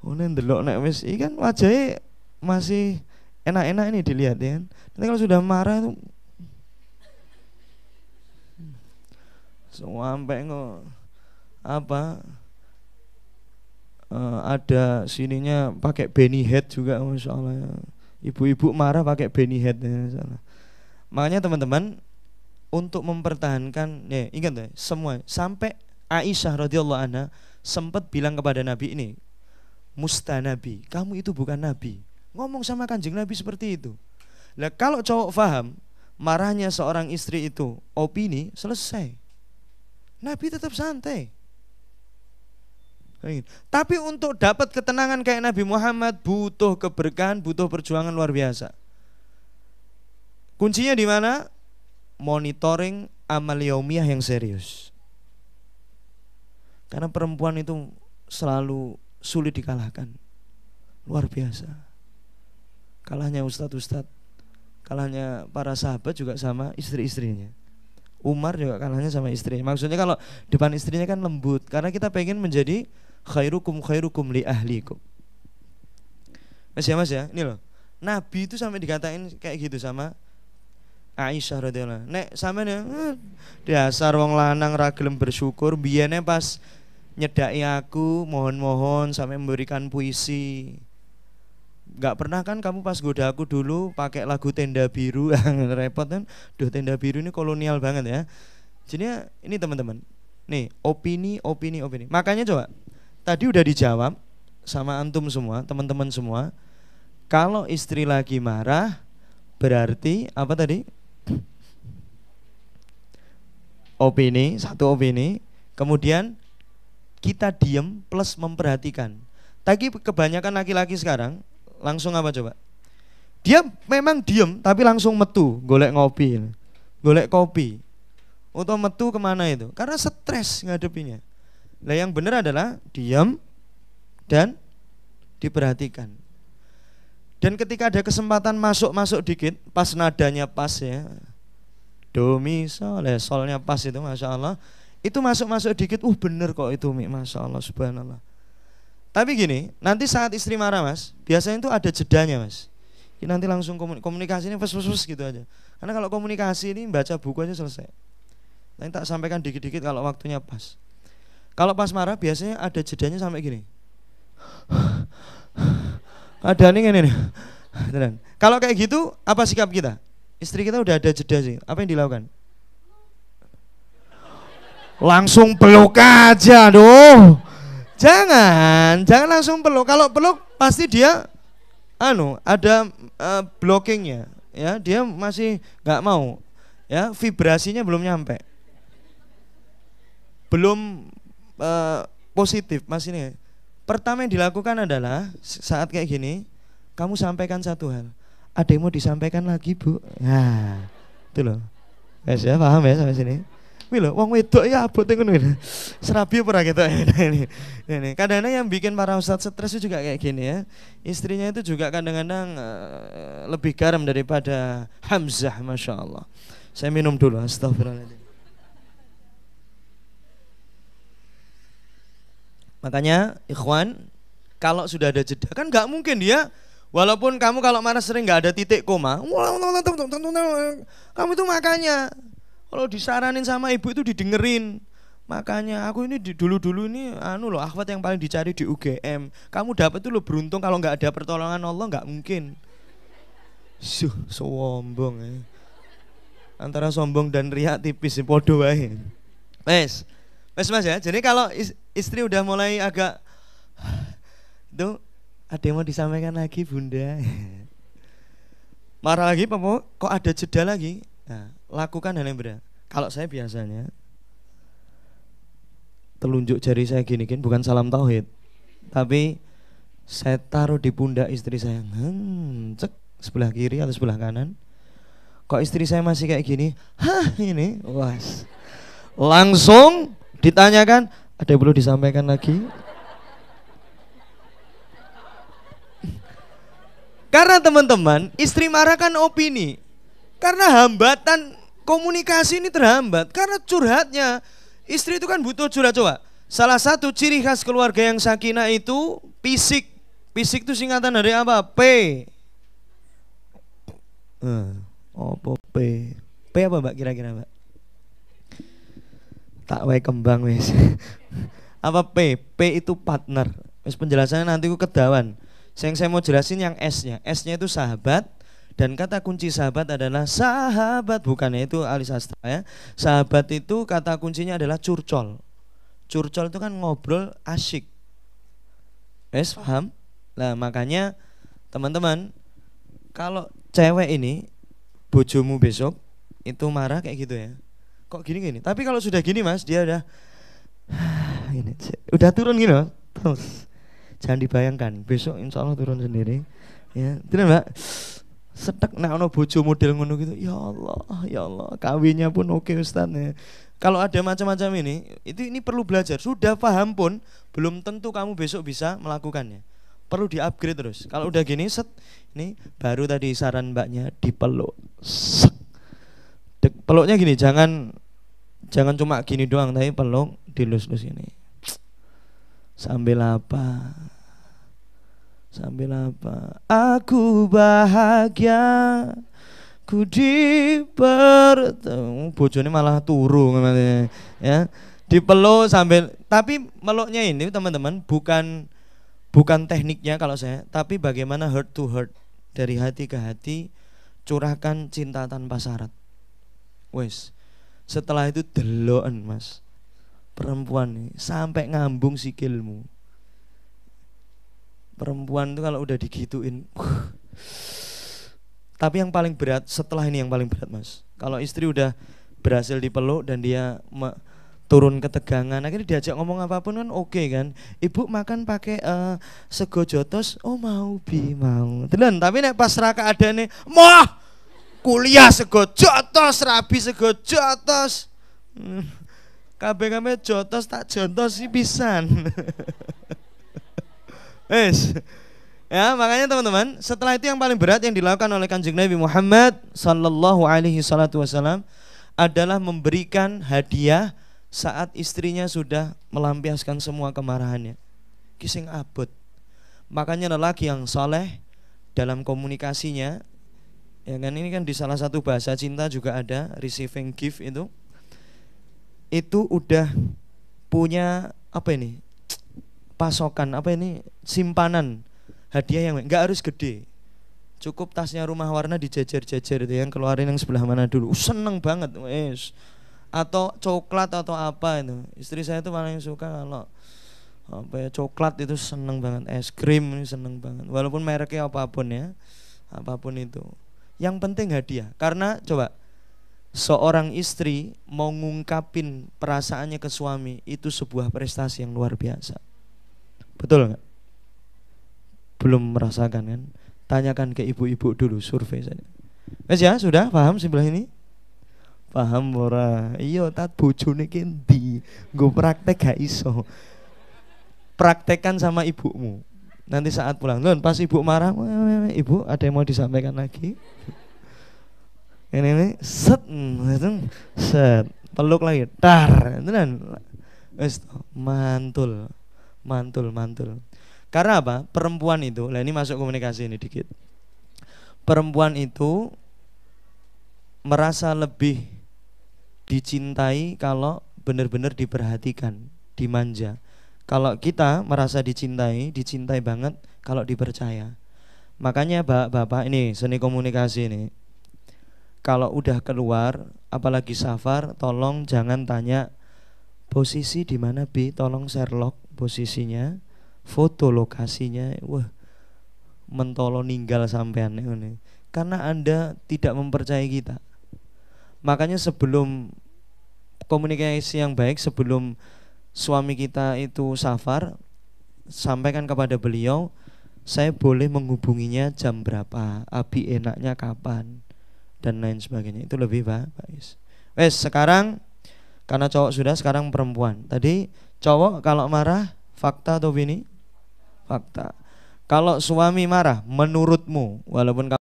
Ndelok nek wis iki kan wajahnya masih enak-enak ini dilihat ya. Nanti kalau sudah marah itu sampai apa? Ada sininya pakai Benny Head juga, masya Allah ya. Ibu-ibu marah pakai Benny Head ya, makanya teman-teman untuk mempertahankan ya, ingat ya, semua sampai Aisyah radhiyallahu anha sempat bilang kepada Nabi ini, mustanabi, kamu itu bukan Nabi. Ngomong sama Kanjeng Nabi seperti itu. Lah kalau cowok paham marahnya seorang istri itu opini, selesai. Nabi tetap santai. Tapi untuk dapat ketenangan kayak Nabi Muhammad butuh keberkahan, butuh perjuangan luar biasa. Kuncinya di mana? Monitoring amal yaumiyah yang serius. Karena perempuan itu selalu sulit dikalahkan. Luar biasa. Kalahnya ustadz-ustadz, kalahnya para sahabat juga sama istri-istrinya. Umar juga kalahnya sama istrinya. Maksudnya kalau depan istrinya kan lembut. Karena kita pengen menjadi khairukum li ahlikum. Mas ya, ini loh. Nabi itu sampai dikatain kayak gitu sama Aisyah radhiyallahu anha. Nek sampean dasar wong lanang ra gelem bersyukur, biyene pas nyedaki aku mohon-mohon sampai memberikan puisi. Gak pernah kan kamu pas goda aku dulu pakai lagu Tenda Biru. Repot kan. Duh, Tenda Biru ini kolonial banget ya. Jadi ini teman-teman. Nih, opini. Makanya coba tadi udah dijawab sama antum semua, teman-teman semua. Kalau istri lagi marah berarti apa tadi? Opini, satu opini. Kemudian kita diem plus memperhatikan. Tapi kebanyakan laki-laki sekarang langsung apa coba? Dia memang diem tapi langsung metu, golek ngopi, golek kopi. Atau metu kemana itu? Karena stres ngadepinya. Nah yang benar adalah diam dan diperhatikan. Dan ketika ada kesempatan masuk dikit, pas nadanya pas ya, do mi sol, solnya pas itu masya Allah, itu masuk dikit, bener kok itu mi, masya Allah, subhanallah. Tapi gini, nanti saat istri marah mas, biasanya itu ada jedanya mas. Nanti langsung komunikasi ini fes gitu aja. Karena kalau komunikasi ini baca buku aja selesai. Nanti tak sampaikan dikit-dikit kalau waktunya pas. Kalau pas marah biasanya ada jedanya sampai gini. Ada nih ini. Kalau kayak gitu, apa sikap kita? Istri kita udah ada jeda sih. Apa yang dilakukan? Langsung peluk aja, doh. Jangan langsung peluk. Kalau peluk pasti dia ada blockingnya, ya. Dia masih nggak mau, ya. Vibrasinya belum nyampe, belum positif, mas ini. Pertama yang dilakukan adalah saat kayak gini, kamu sampaikan satu hal. Ada yang mau disampaikan lagi, Bu? Nah, itu loh. Ya, paham ya sampai sini? Wih loh, wong wedok ya abot ngono. Serabi ora gitu. Ini kadang-kadang yang bikin para ustadz stres itu juga kayak gini ya. Istrinya itu juga kadang-kadang lebih garam daripada Hamzah, masya Allah. Saya minum dulu, astagfirullahaladzim. Makanya ikhwan, kalau sudah ada jeda kan nggak mungkin dia, walaupun kamu kalau marah sering nggak ada titik koma, kamu itu makanya kalau disaranin sama ibu itu didengerin. Makanya aku ini dulu ini loh, akhwat yang paling dicari di UGM. Kamu dapat itu lo beruntung, kalau nggak ada pertolongan Allah nggak mungkin. Sombong ya. Antara sombong dan riak tipis podo wae. Mas ya. Jadi kalau istri udah mulai agak itu, ada yang mau disampaikan lagi bunda? Marah lagi, kok ada jeda lagi? Nah, lakukan hal yang benar. Kalau saya biasanya telunjuk jari saya gini, bukan salam tauhid, tapi saya taruh di pundak istri saya, cek sebelah kiri atau sebelah kanan. Kok istri saya masih kayak gini? Ini, was. Langsung ditanyakan, ada yang perlu disampaikan lagi? Karena teman-teman, istri marah kan opini. Karena hambatan komunikasi ini terhambat. Karena curhatnya, istri itu kan butuh curhat. Coba, salah satu ciri khas keluarga yang sakinah itu fisik. Fisik itu singkatan dari apa? P. Apa P? P apa mbak kira-kira mbak? Tak wae kembang wes. Apa P? P itu partner. Wes penjelasannya nanti ku kedawan. Yang saya mau jelasin yang S-nya. S-nya itu sahabat, dan kata kunci sahabat adalah sahabat, bukannya itu ahli sastra ya. Sahabat itu kata kuncinya adalah curcol. Curcol itu kan ngobrol asyik. Wes paham? Nah, makanya teman-teman, kalau cewek ini bojomu besok itu marah kayak gitu ya. Kok gini? Tapi kalau sudah gini mas, dia udah ini, udah turun gini mas. Terus jangan dibayangkan besok insya Allah turun sendiri. Ya, tidak mbak. Setek nak ono bojo model ngono gitu. Ya Allah, kawinnya pun oke Ustaz ya. Kalau ada macam-macam ini perlu belajar. Sudah paham pun belum tentu kamu besok bisa melakukannya. Perlu di-upgrade terus. Kalau udah gini ini baru tadi saran mbaknya dipeluk. Peluknya gini, jangan cuma gini doang, tapi peluk dilus-lus ini. Sambil apa? Aku bahagia, ku dipertemu. Bojone malah turu ya. Dipeluk sambil, tapi meluknya ini teman-teman bukan tekniknya kalau saya, tapi bagaimana heart to heart, dari hati ke hati, curahkan cinta tanpa syarat. Wes. Setelah itu deloken mas. Perempuan nih sampai ngambung sikilmu. Perempuan itu kalau udah digituin, tapi yang paling berat setelah ini, yang paling berat mas, kalau istri udah berhasil dipeluk dan dia turun ketegangan, akhirnya diajak ngomong apapun kan oke kan. Ibu makan pakai sego jotos, oh mau telan. Tapi nek pas raka ada nih, mah kuliah sego jotos, rabi sego jotos, kabeh jotos tak jontos sih pisan. Ya, makanya teman-teman, setelah itu yang paling berat yang dilakukan oleh Kanjeng Nabi Muhammad sallallahu alaihi salatu wasallam adalah memberikan hadiah saat istrinya sudah melampiaskan semua kemarahannya. Kising abot. Makanya lelaki yang saleh dalam komunikasinya, ya kan, ini kan di salah satu bahasa cinta juga ada receiving gift itu udah punya apa ini? Pasokan apa ini? Simpanan hadiah yang nggak harus gede, cukup tasnya Rumah Warna dijajar-jajar itu, yang keluarin yang sebelah mana dulu, seneng banget wes, atau coklat atau apa itu. Istri saya tuh paling suka kalau apa ya, coklat itu seneng banget, es krim ini seneng banget, walaupun mereknya apapun ya, apapun itu, yang penting hadiah. Karena coba seorang istri mau ngungkapin perasaannya ke suami itu sebuah prestasi yang luar biasa, betul nggak? Belum merasakan kan? Tanyakan ke ibu-ibu dulu, survei saja. Wes ya, sudah paham sebelah ini? Paham ora? Iya, tat bojone ki endi? Nggo praktek gak iso. Praktekkan sama ibumu. Nanti saat pulang, Lon, pas ibu marah, ibu ada yang mau disampaikan lagi? Ini set, peluk lagi, tar, tenan. Wes mantul. Karena apa? Perempuan itu, lah ini masuk komunikasi ini dikit. Perempuan itu merasa lebih dicintai kalau benar-benar diperhatikan, dimanja. Kalau kita merasa dicintai banget kalau dipercaya. Makanya bapak ini seni komunikasi ini, kalau udah keluar, apalagi safar, tolong jangan tanya posisi di mana Bi, tolong Sherlock posisinya, foto lokasinya. Wah, mentolo ninggal sampean ini. Karena Anda tidak mempercayai kita. Makanya sebelum komunikasi yang baik, sebelum suami kita itu safar, sampaikan kepada beliau, saya boleh menghubunginya jam berapa, Abi enaknya kapan, dan lain sebagainya. Itu lebih baik. Wes, sekarang karena cowok sudah, sekarang perempuan. Tadi cowok kalau marah fakta atau opini? Fakta. Kalau suami marah, menurutmu, walaupun kamu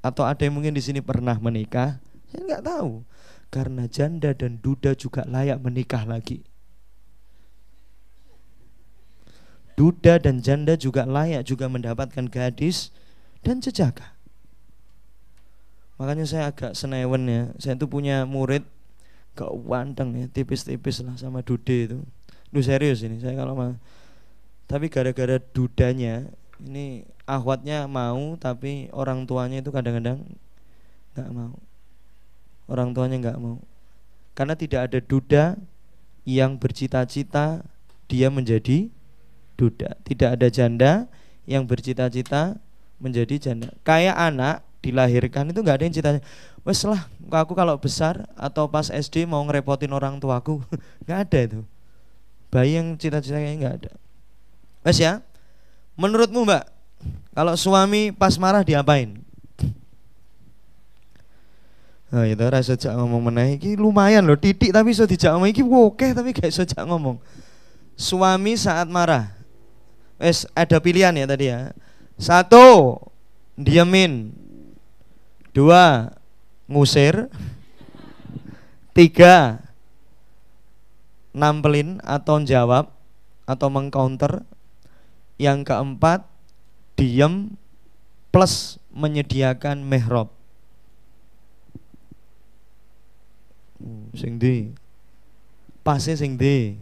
atau ada yang mungkin di sini pernah menikah, saya nggak tahu. Karena janda dan duda juga layak menikah lagi. Duda dan janda juga layak juga mendapatkan gadis dan jejaka. Makanya saya agak senewen ya. Saya tuh punya murid gak wanteng ya, tipis-tipis lah sama dude itu. Duh, serius ini saya kalau mah. Tapi gara-gara dudanya ini akhwatnya mau, tapi orang tuanya itu kadang-kadang gak mau. Orang tuanya gak mau. Karena tidak ada duda yang bercita-cita dia menjadi duda. Tidak ada janda yang bercita-cita menjadi janda. Kayak anak dilahirkan itu gak ada yang citanya, wes lah aku kalau besar atau pas SD mau ngerepotin orang tuaku. Gak ada itu. Bayi yang cita-citanya gak ada. Wes ya, menurutmu Mbak, kalau suami pas marah diapain? Nah itu rasa jak ngomong meneh iki lumayan loh, titik tapi iso dijak ngomong iki oke, tapi gak iso jak ngomong. Suami saat marah, wes ada pilihan ya tadi ya. 1, diemin. 2, ngusir. 3, nampelin atau jawab atau mengcounter. Yang keempat, diem plus menyediakan mihrab. Sing ndi? Pase sing ndi?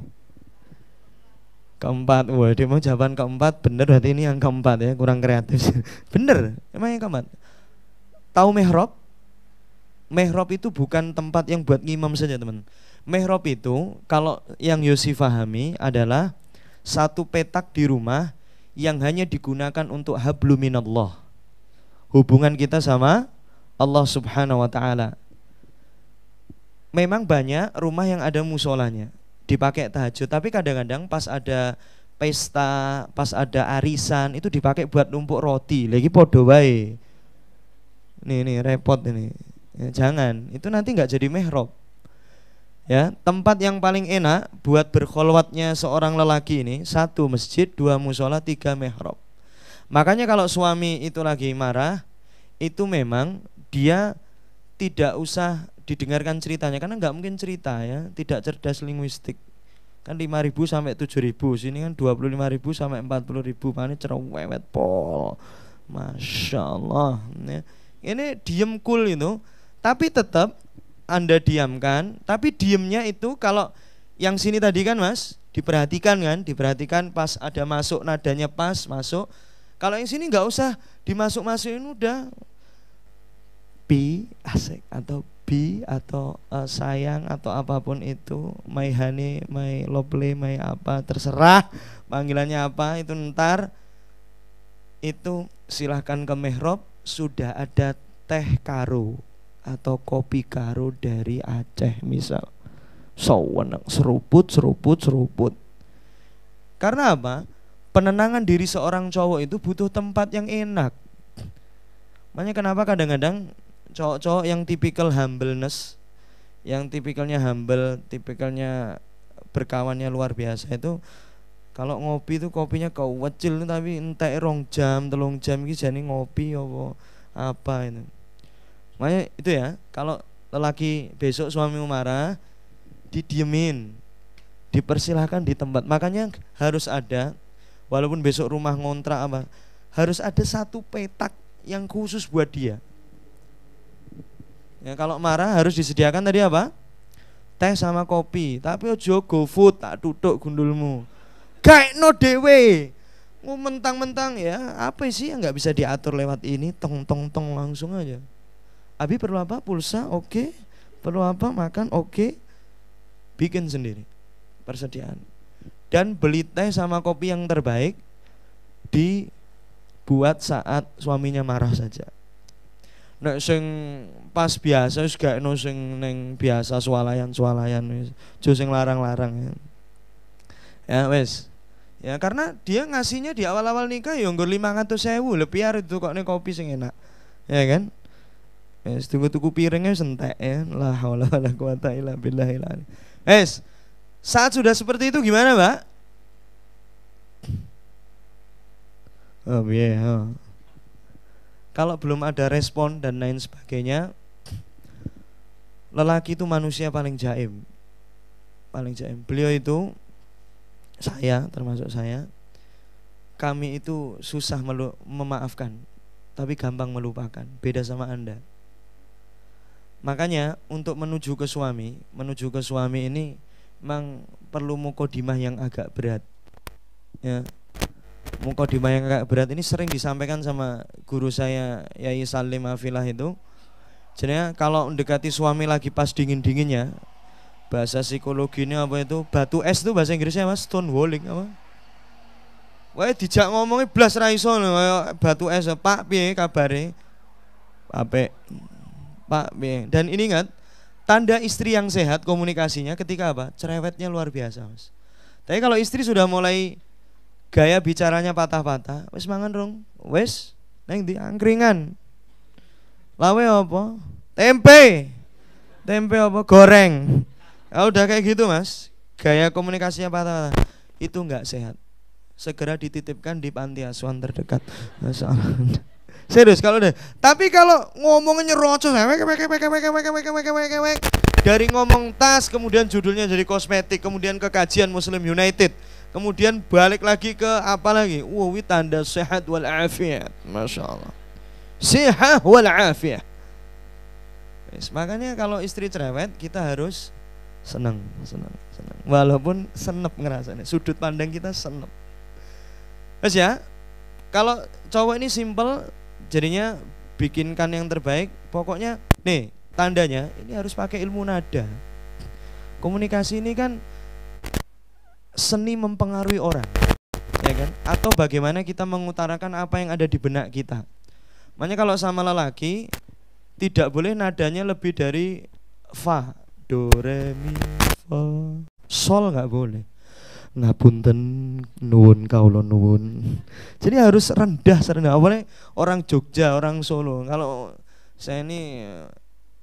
Keempat. Wah, dia mau jawaban keempat, bener berarti ini yang keempat ya, kurang kreatif. Bener, emang yang keempat. Tahu mihrab? Mihrab itu bukan tempat yang buat ngimam saja, teman. Mihrab itu kalau yang Yosi fahami adalah satu petak di rumah yang hanya digunakan untuk hablum minallah, hubungan kita sama Allah Subhanahu wa ta'ala. Memang banyak rumah yang ada musolanya, dipakai tahajud, tapi kadang-kadang pas ada pesta, pas ada arisan itu dipakai buat numpuk roti. Lagi podo wae. Nih repot ini. Ya, jangan, itu nanti nggak jadi mihrab. Ya, tempat yang paling enak buat berkholwatnya seorang lelaki ini 1 masjid, 2 musola, 3 mihrab. Makanya kalau suami itu lagi marah, itu memang dia tidak usah didengarkan ceritanya, karena nggak mungkin cerita ya, tidak cerdas linguistik. Kan 5.000 sampai 7.000, sini kan 25.000 sampai 40.000, makanya cerewet pol. Masya Allah ya. Ini diem cool itu, tapi tetap Anda diamkan, tapi diemnya itu kalau yang sini tadi kan Mas, diperhatikan kan, diperhatikan pas ada masuk nadanya pas masuk. Kalau yang sini nggak usah dimasuk-masukin, udah bi asik atau bi atau sayang atau apapun itu, my honey, my lovely, my apa, terserah panggilannya apa itu. Ntar itu silahkan ke mihrab, sudah ada teh karo atau kopi karo dari Aceh misal, saweneng seruput. Karena apa? Penenangan diri seorang cowok itu butuh tempat yang enak. Makanya kenapa kadang-kadang cowok-cowok yang tipikal humbleness, yang tipikalnya humble, tipikalnya berkawannya luar biasa itu, kalau ngopi itu kopinya kecil tapi entek 2 jam 3 jam iki jane ngopi apa itu. Makanya itu ya, kalau lelaki besok suamimu marah, didiemin, dipersilahkan di tempat. Makanya harus ada, walaupun besok rumah ngontrak apa, harus ada satu petak yang khusus buat dia. Ya, kalau marah harus disediakan tadi apa? Teh sama kopi. Tapi ojo GoFood tak tutuk gundulmu. Gaekno dhewe. Mentang-mentang ya, apa sih yang nggak bisa diatur lewat ini, tong langsung aja. Abi perlu apa? Pulsa, oke. Perlu apa? Makan, oke. Bikin sendiri persediaan. Dan beli teh sama kopi yang terbaik, dibuat saat suaminya marah saja. Nek sing pas biasa wis gak ono sing ning biasa swalayan wis. Jo sing larang-larang. Ya wis. Ya karena dia ngasihnya di awal-awal nikah ya nggur 500.000, lebih itu kok ning kopi sing enak. Ya kan? Wis tuku piringnya wis entek ya. La haula wala quwata illa billah. Wis. Saat sudah seperti itu gimana, Mbak? Oh iya. Kalau belum ada respon dan lain sebagainya, lelaki itu manusia paling jaim. Paling jaim. Beliau itu, saya termasuk saya, kami itu susah memaafkan, tapi gampang melupakan. Beda sama Anda. Makanya untuk menuju ke suami ini memang perlu mukodimah yang agak berat. Ya. Mukodimah yang agak berat ini sering disampaikan sama guru saya Yai Salim Afilah itu. Jadi kalau mendekati suami lagi pas dingin-dinginnya, bahasa psikologinya apa itu, batu es itu bahasa Inggrisnya Mas, stonewalling apa? Wah dijak ngomongnya blas ra iso batu es. Pak piye kabare? Apik. Pak piye? Dan ini ingat, tanda istri yang sehat komunikasinya ketika apa? Cerewetnya luar biasa Mas. Tapi kalau istri sudah mulai gaya bicaranya patah-patah, wis mangan rong, wis neng di angkringan. Lawe apa? Tempe apa? Goreng. Ya udah kayak gitu Mas. Gaya komunikasinya patah-patah. Itu enggak sehat. Segera dititipkan di panti asuhan terdekat. Serius kalau deh. Tapi kalau ngomongnya nyerocos, dari ngomong tas, kemudian judulnya jadi kosmetik, kemudian ke kajian Muslim United, kemudian balik lagi ke apa lagi? Tanda sehat wal afiyat. Masya Allah. Sehat wal afiyat. Makanya kalau istri cerewet, kita harus senang. Walaupun senep ngerasanya, sudut pandang kita senep. Terus ya, kalau cowok ini simple, jadinya bikinkan yang terbaik. Pokoknya nih tandanya ini harus pakai ilmu nada. Komunikasi ini kan seni mempengaruhi orang, ya kan? Atau bagaimana kita mengutarakan apa yang ada di benak kita. Makanya kalau sama lelaki tidak boleh nadanya lebih dari fa, do, re, mi, fa, sol, nggak boleh. Ngapunten nuwun kaula nuwun. Jadi harus serendah. Apalagi orang Jogja, orang Solo. Kalau saya ini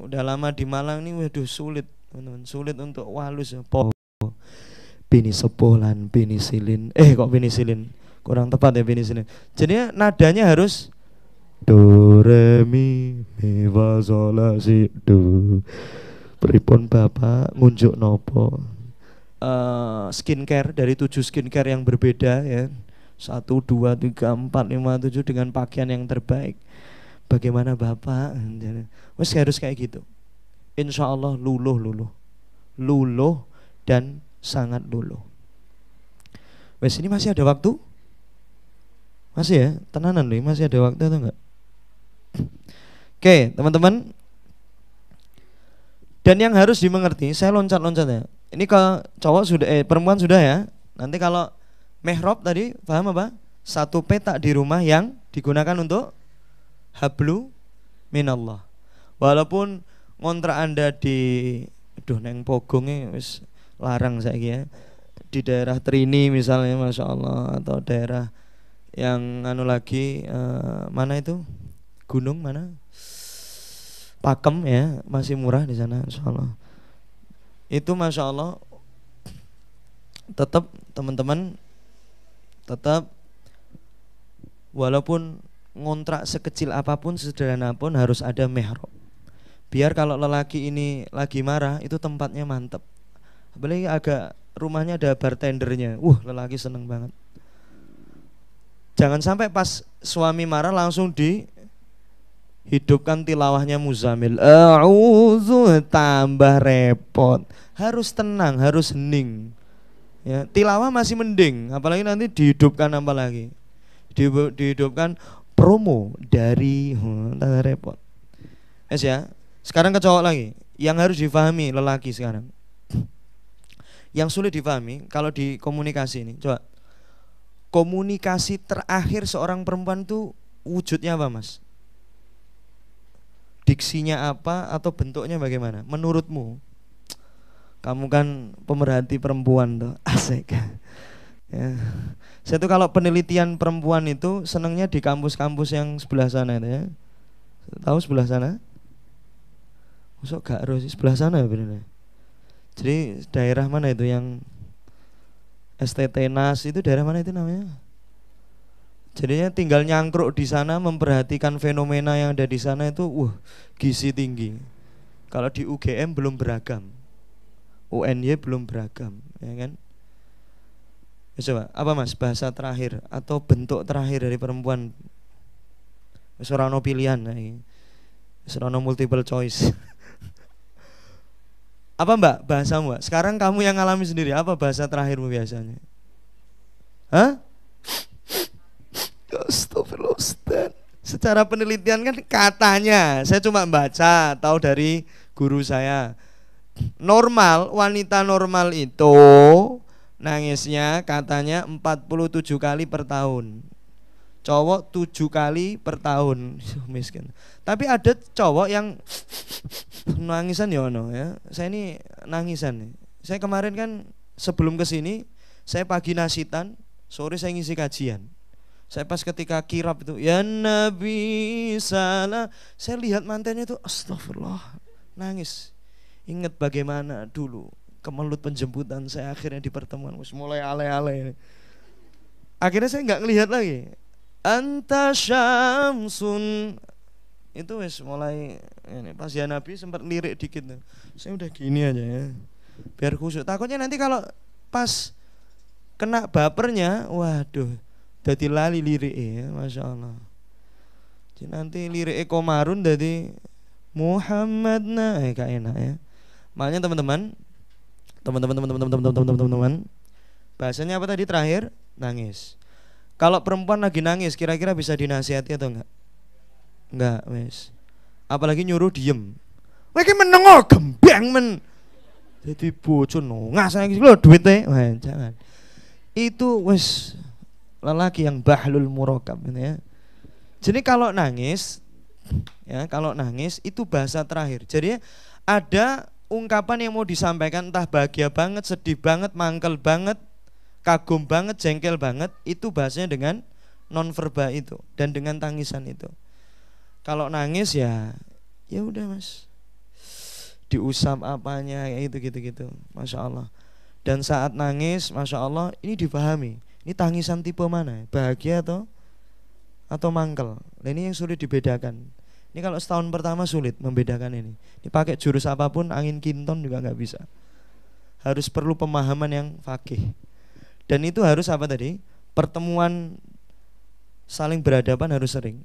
udah lama di Malang nih, waduh sulit, teman-teman. Sulit untuk walus. Pini sepoh lan penisilin. Kok penisilin? kurang tepat ya ini sini. Jadi nadanya harus do re mi fa sol la si do. Pripun Bapak ngunjuk nopo? Skincare dari 7 skincare yang berbeda ya. 1, 2, 3, 4, 5, 7 dengan pakaian yang terbaik. Bagaimana Bapak? Wes harus kayak gitu. Insya Allah luluh dan sangat luluh. Wes ini masih ada waktu? Masih ya? Tenanan nih, masih ada waktu atau enggak? Oke, teman-teman. Dan yang harus dimengerti, saya loncat-loncat ya. Ini kalau cowok sudah, perempuan sudah ya. Nanti kalau mihrab tadi, paham apa? Satu petak di rumah yang digunakan untuk hablu minallah. Walaupun ngontrak Anda di neng Pogongnya wis larang saiki ya. Di daerah Trini misalnya, Masya Allah, atau daerah yang anu lagi mana itu? Gunung mana? Pakem ya, masih murah di sana insyaallah. Itu Masya Allah tetap teman-teman, tetap walaupun ngontrak sekecil apapun, sederhana pun harus ada mihrab. Biar kalau lelaki ini lagi marah itu tempatnya mantep. Apalagi agak rumahnya ada bartendernya, lelaki seneng banget. Jangan sampai pas suami marah langsung hidupkan tilawahnya Muzammil. Tambah repot. Harus tenang, harus hening. Ya, tilawah masih mending, apalagi nanti dihidupkan apa lagi? Dihidupkan promo dari tambah repot. Ya. Sekarang ke cowok lagi. Yang harus difahami lelaki sekarang. Yang sulit difahami kalau di komunikasi ini. Coba. Komunikasi terakhir seorang perempuan tuh wujudnya apa, Mas? Diksinya apa atau bentuknya bagaimana? Menurutmu? Kamu kan pemerhati perempuan tuh, asik. Ya. Saya tuh kalau penelitian perempuan itu senangnya di kampus-kampus yang sebelah sana itu ya. Tahu sebelah sana? Masuk gak harus sebelah sana bener. Jadi daerah mana itu yang STT NAS itu daerah mana itu namanya? Jadinya tinggal nyangkruk di sana memperhatikan fenomena yang ada di sana itu gizi tinggi. Kalau di UGM belum beragam. UNY belum beragam, ya kan? Coba, apa Mas bahasa terakhir atau bentuk terakhir dari perempuan? Wis ora ono pilihan iki. Wis ora ono multiple choice. Apa Mbak bahasamu, Mbak? Sekarang kamu yang ngalami sendiri, apa bahasa terakhirmu biasanya? Hah? Astagfirullah Ustaz. Secara penelitian kan katanya, saya cuma baca, tahu dari guru saya. Normal, wanita normal itu nangisnya katanya 47 kali per tahun. Cowok 7 kali per tahun. Miskin. Tapi ada cowok yang nangisan ya ono ya. Saya ini nangisan nih. Saya kemarin kan sebelum kesini saya pagi nasitan, sore saya ngisi kajian. Saya pas ketika kirab itu ya Nabi salah, saya lihat mantennya itu astagfirullah, nangis. Ingat bagaimana dulu kemelut penjemputan saya akhirnya di pertemuan, mulai ale-ale. Akhirnya saya nggak ngelihat lagi. Anta syamsun itu wes mulai ini pas ya Nabi sempat lirik dikit tuh. Saya udah gini aja ya. Biar khusyuk. Takutnya nanti kalau pas kena bapernya, waduh, jadi lali lirik ya, Masya Allah. Jadi nanti lirik komarun jadi Muhammad gak enak ya. Makanya teman-teman, bahasanya apa tadi terakhir? Nangis. Kalau perempuan lagi nangis, kira-kira bisa dinasihati atau enggak? Enggak, wes. Apalagi nyuruh diem. Wah, ki meneng gembeng men. Jadi bojo ngas lagi lho duitnya. Wah, jangan. Itu wes lelaki yang bahlul murakab ya. Jadi kalau nangis ya, kalau nangis itu bahasa terakhir. Jadi ada ungkapan yang mau disampaikan, entah bahagia banget, sedih banget, mangkel banget, kagum banget, jengkel banget, itu bahasanya dengan nonverbal itu dan dengan tangisan itu. Kalau nangis ya udah Mas, diusap apanya ya itu gitu-gitu, Masya Allah. Dan saat nangis, Masya Allah, ini dipahami. Ini tangisan tipe mana? Bahagia atau mangkel? Nah, ini yang sulit dibedakan. Ini kalau setahun pertama sulit membedakan ini. Ini pakai jurus apapun, angin kinton juga nggak bisa. Harus perlu pemahaman yang fakih. Dan itu harus apa tadi? Pertemuan saling berhadapan harus sering.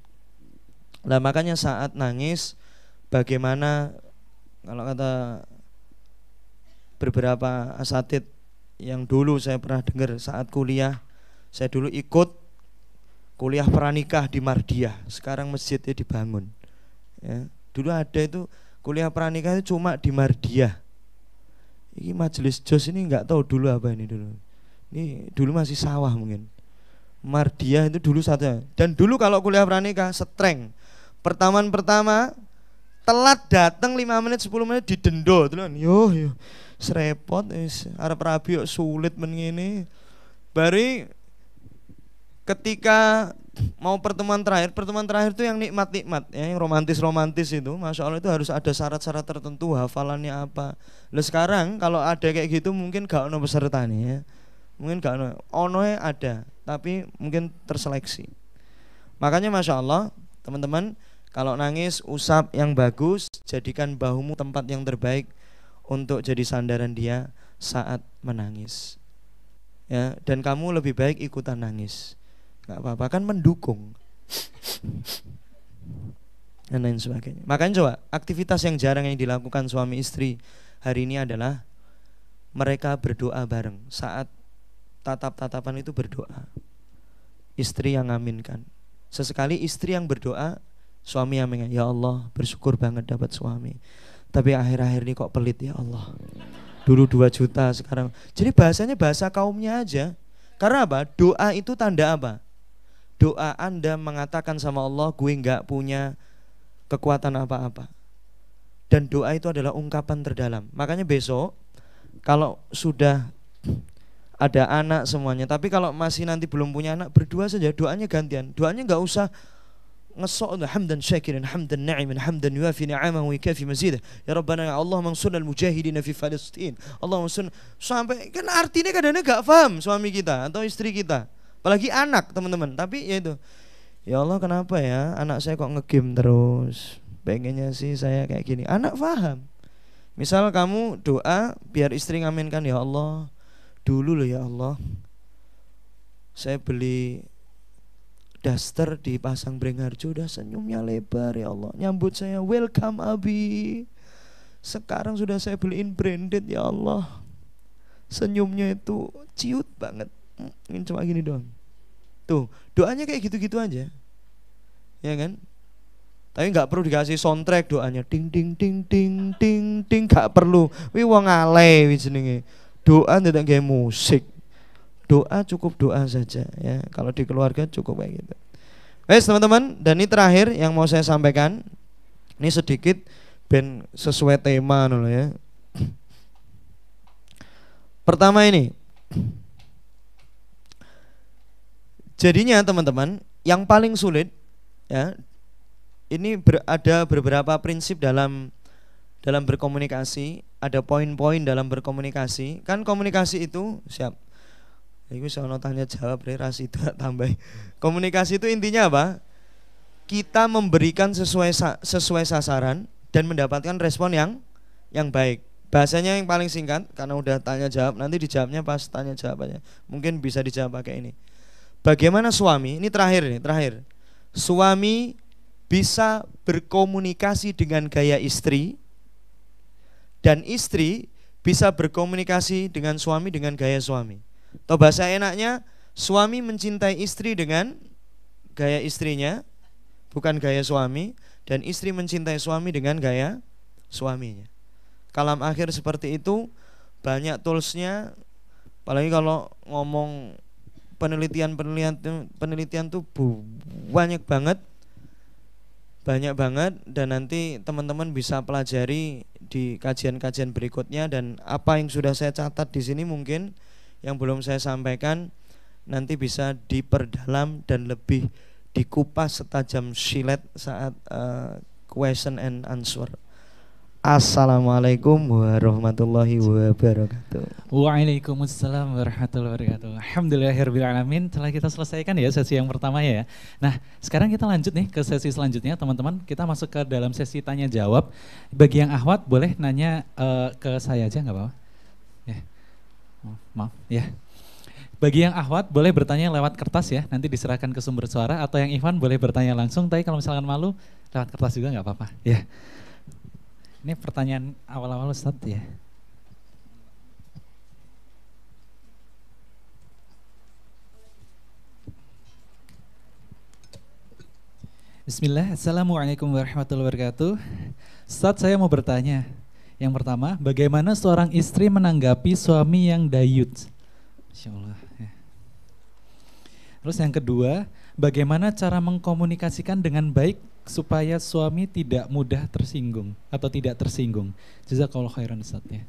Nah makanya saat nangis, bagaimana kalau kata beberapa asatid yang dulu saya pernah dengar saat kuliah, saya dulu ikut kuliah pranikah di Mardiah. Sekarang masjidnya dibangun. Ya, dulu ada itu kuliah pranikah itu cuma di Mardiah. Ini majelis jos ini nggak tahu dulu apa ini dulu. Ini dulu masih sawah mungkin. Mardiah itu dulu satu. Dan dulu kalau kuliah pranikah streng. Pertemuan pertama telat datang 5 menit 10 menit didendo tuh. Yo serepot arep rabi sulit men ngene. Bari ketika mau pertemuan terakhir itu yang nikmat-nikmat ya, yang romantis itu, masya Allah itu harus ada syarat-syarat tertentu, hafalannya apa. Lah sekarang kalau ada kayak gitu mungkin gak ono pesertanya ya. Mungkin gak ono ada, tapi mungkin terseleksi. Makanya masya Allah teman-teman, kalau nangis usap yang bagus, jadikan bahumu tempat yang terbaik untuk jadi sandaran dia saat menangis. Ya, dan kamu lebih baik ikutan nangis. Gak apa-apa, kan mendukung dan lain sebagainya. Makanya coba aktivitas yang jarang yang dilakukan suami istri hari ini adalah mereka berdoa bareng. Saat tatap-tatapan itu berdoa, istri yang ngaminkan. Sesekali istri yang berdoa, suami yang mengingat, ya Allah bersyukur banget dapat suami, tapi akhir-akhir ini kok pelit ya Allah. Dulu 2 juta sekarang. Jadi bahasanya bahasa kaumnya aja. Karena apa? Doa itu tanda apa? Doa Anda mengatakan sama Allah, gue gak punya kekuatan apa-apa. Dan doa itu adalah ungkapan terdalam. Makanya besok kalau sudah ada anak semuanya, tapi kalau masih nanti belum punya anak, berdua saja, doanya gantian. Doanya gak usah ngesok, hamdan syakirin, hamdan na'imin, hamdan yuafi ni'amahu wa yukafi mazidah. Ya Rabbana ya Allah mansurna al-mujahidina fi Palestin. Allah mansurna. Sampai kan artinya kadang-kadang gak paham suami kita atau istri kita. Apalagi anak teman-teman. Tapi ya itu, ya Allah kenapa ya anak saya kok nge-game terus, pengennya sih saya kayak gini. Anak paham. Misal kamu doa biar istri ngaminkan, ya Allah dulu loh ya Allah saya beli daster di Pasang Beringharjo, udah senyumnya lebar ya Allah, nyambut saya welcome Abi. Sekarang sudah saya beliin branded ya Allah, senyumnya itu ciut banget. Ini cuma gini doang. Tuh, doanya kayak gitu-gitu aja. Ya kan? Tapi enggak perlu dikasih soundtrack doanya ding ding ding ding ding ding, enggak perlu. Wi wong alay wi jenenge. Doa tidak kayak musik. Doa cukup doa saja ya. Kalau di keluarga cukup kayak gitu. Wes teman-teman, dan ini terakhir yang mau saya sampaikan. Ini sedikit ben sesuai tema dulu ya. Pertama ini, jadinya teman-teman, yang paling sulit ya, ini ada beberapa prinsip dalam berkomunikasi, ada poin-poin dalam berkomunikasi. Kan komunikasi itu siap. Iku sono tanya jawab relasi itu tambah. Komunikasi itu intinya apa? Kita memberikan sesuai sasaran dan mendapatkan respon yang baik. Bahasanya yang paling singkat karena udah tanya jawab, nanti dijawabnya pas tanya jawab aja. Mungkin bisa dijawab pakai ini. Bagaimana suami, ini terakhir. Suami bisa berkomunikasi dengan gaya istri, dan istri bisa berkomunikasi dengan suami dengan gaya suami. Atau bahasa enaknya, suami mencintai istri dengan gaya istrinya, bukan gaya suami, dan istri mencintai suami dengan gaya suaminya. Kalam akhir seperti itu, banyak toolsnya. Apalagi kalau ngomong penelitian tuh banyak banget, dan nanti teman-teman bisa pelajari di kajian-kajian berikutnya. Dan apa yang sudah saya catat di sini mungkin yang belum saya sampaikan nanti bisa diperdalam dan lebih dikupas setajam silet saat question and answer. Assalamualaikum warahmatullahi wabarakatuh. Waalaikumsalam warahmatullahi wabarakatuh. Alhamdulillahirrahmanirrahim. Telah kita selesaikan ya sesi yang pertama ya. Nah sekarang kita lanjut nih ke sesi selanjutnya teman-teman. Kita masuk ke dalam sesi tanya jawab. Bagi yang ahwat boleh nanya ke saya aja nggak apa-apa. Ya. Maaf ya. Bagi yang ahwat boleh bertanya lewat kertas ya. Nanti diserahkan ke sumber suara. Atau yang Ivan boleh bertanya langsung. Tapi kalau misalkan malu lewat kertas juga nggak apa-apa ya. Ini pertanyaan awal-awal Ustaz ya. Bismillah, Assalamualaikum warahmatullahi wabarakatuh. Ustaz, saya mau bertanya. Yang pertama, bagaimana seorang istri menanggapi suami yang dayut? Masya Allah. Ya. Terus yang kedua, bagaimana cara mengkomunikasikan dengan baik supaya suami tidak mudah tersinggung atau tidak tersinggung? Jazakallahu khairan Ustaz ya.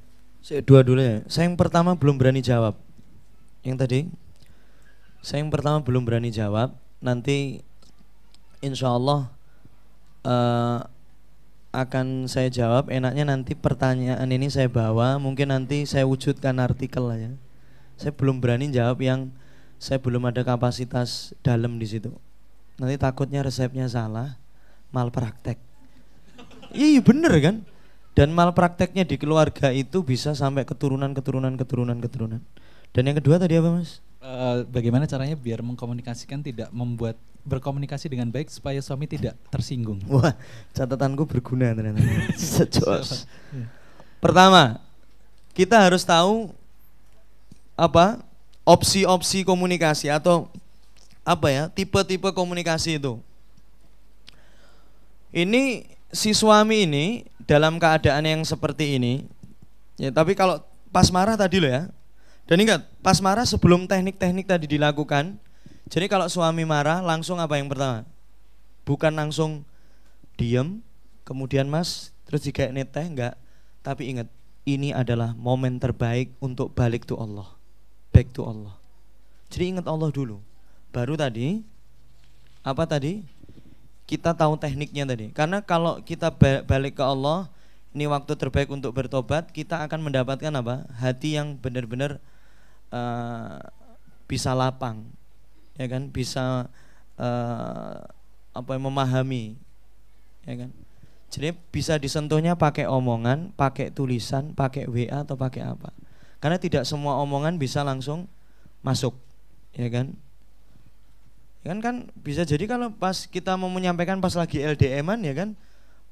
Dua dulu ya. Saya yang pertama belum berani jawab. Yang tadi, saya yang pertama belum berani jawab. Nanti insya Allah akan saya jawab. Enaknya nanti pertanyaan ini saya bawa. Mungkin nanti saya wujudkan artikel lah ya. Saya belum berani jawab yang saya belum ada kapasitas dalam di situ. Nanti takutnya resepnya salah, malpraktek. Iya bener kan? Dan malprakteknya di keluarga itu bisa sampai keturunan. Dan yang kedua tadi apa Mas? Bagaimana caranya biar mengkomunikasikan tidak membuat berkomunikasi dengan baik supaya suami tidak tersinggung? Wah, catatanku berguna ternyata. Sejos. Pertama, kita harus tahu apa opsi-opsi komunikasi atau apa ya tipe-tipe komunikasi itu. Ini si suami ini dalam keadaan yang seperti ini, ya tapi kalau pas marah tadi loh ya. Dan ingat, pas marah sebelum teknik-teknik tadi dilakukan. Jadi kalau suami marah langsung apa yang pertama? Bukan langsung diem, kemudian mas, terus juga teh enggak. Tapi ingat, ini adalah momen terbaik untuk balik to Allah. Back to Allah. Jadi ingat Allah dulu. Baru tadi, apa tadi? Kita tahu tekniknya tadi. Karena kalau kita balik ke Allah, ini waktu terbaik untuk bertobat, kita akan mendapatkan apa? Hati yang benar-benar bisa lapang, ya kan? Bisa memahami, ya kan? Jadi bisa disentuhnya pakai omongan, pakai tulisan, pakai WA atau pakai apa? Karena tidak semua omongan bisa langsung masuk, ya kan? Kan bisa jadi kalau pas kita mau menyampaikan pas lagi LDM-an ya kan,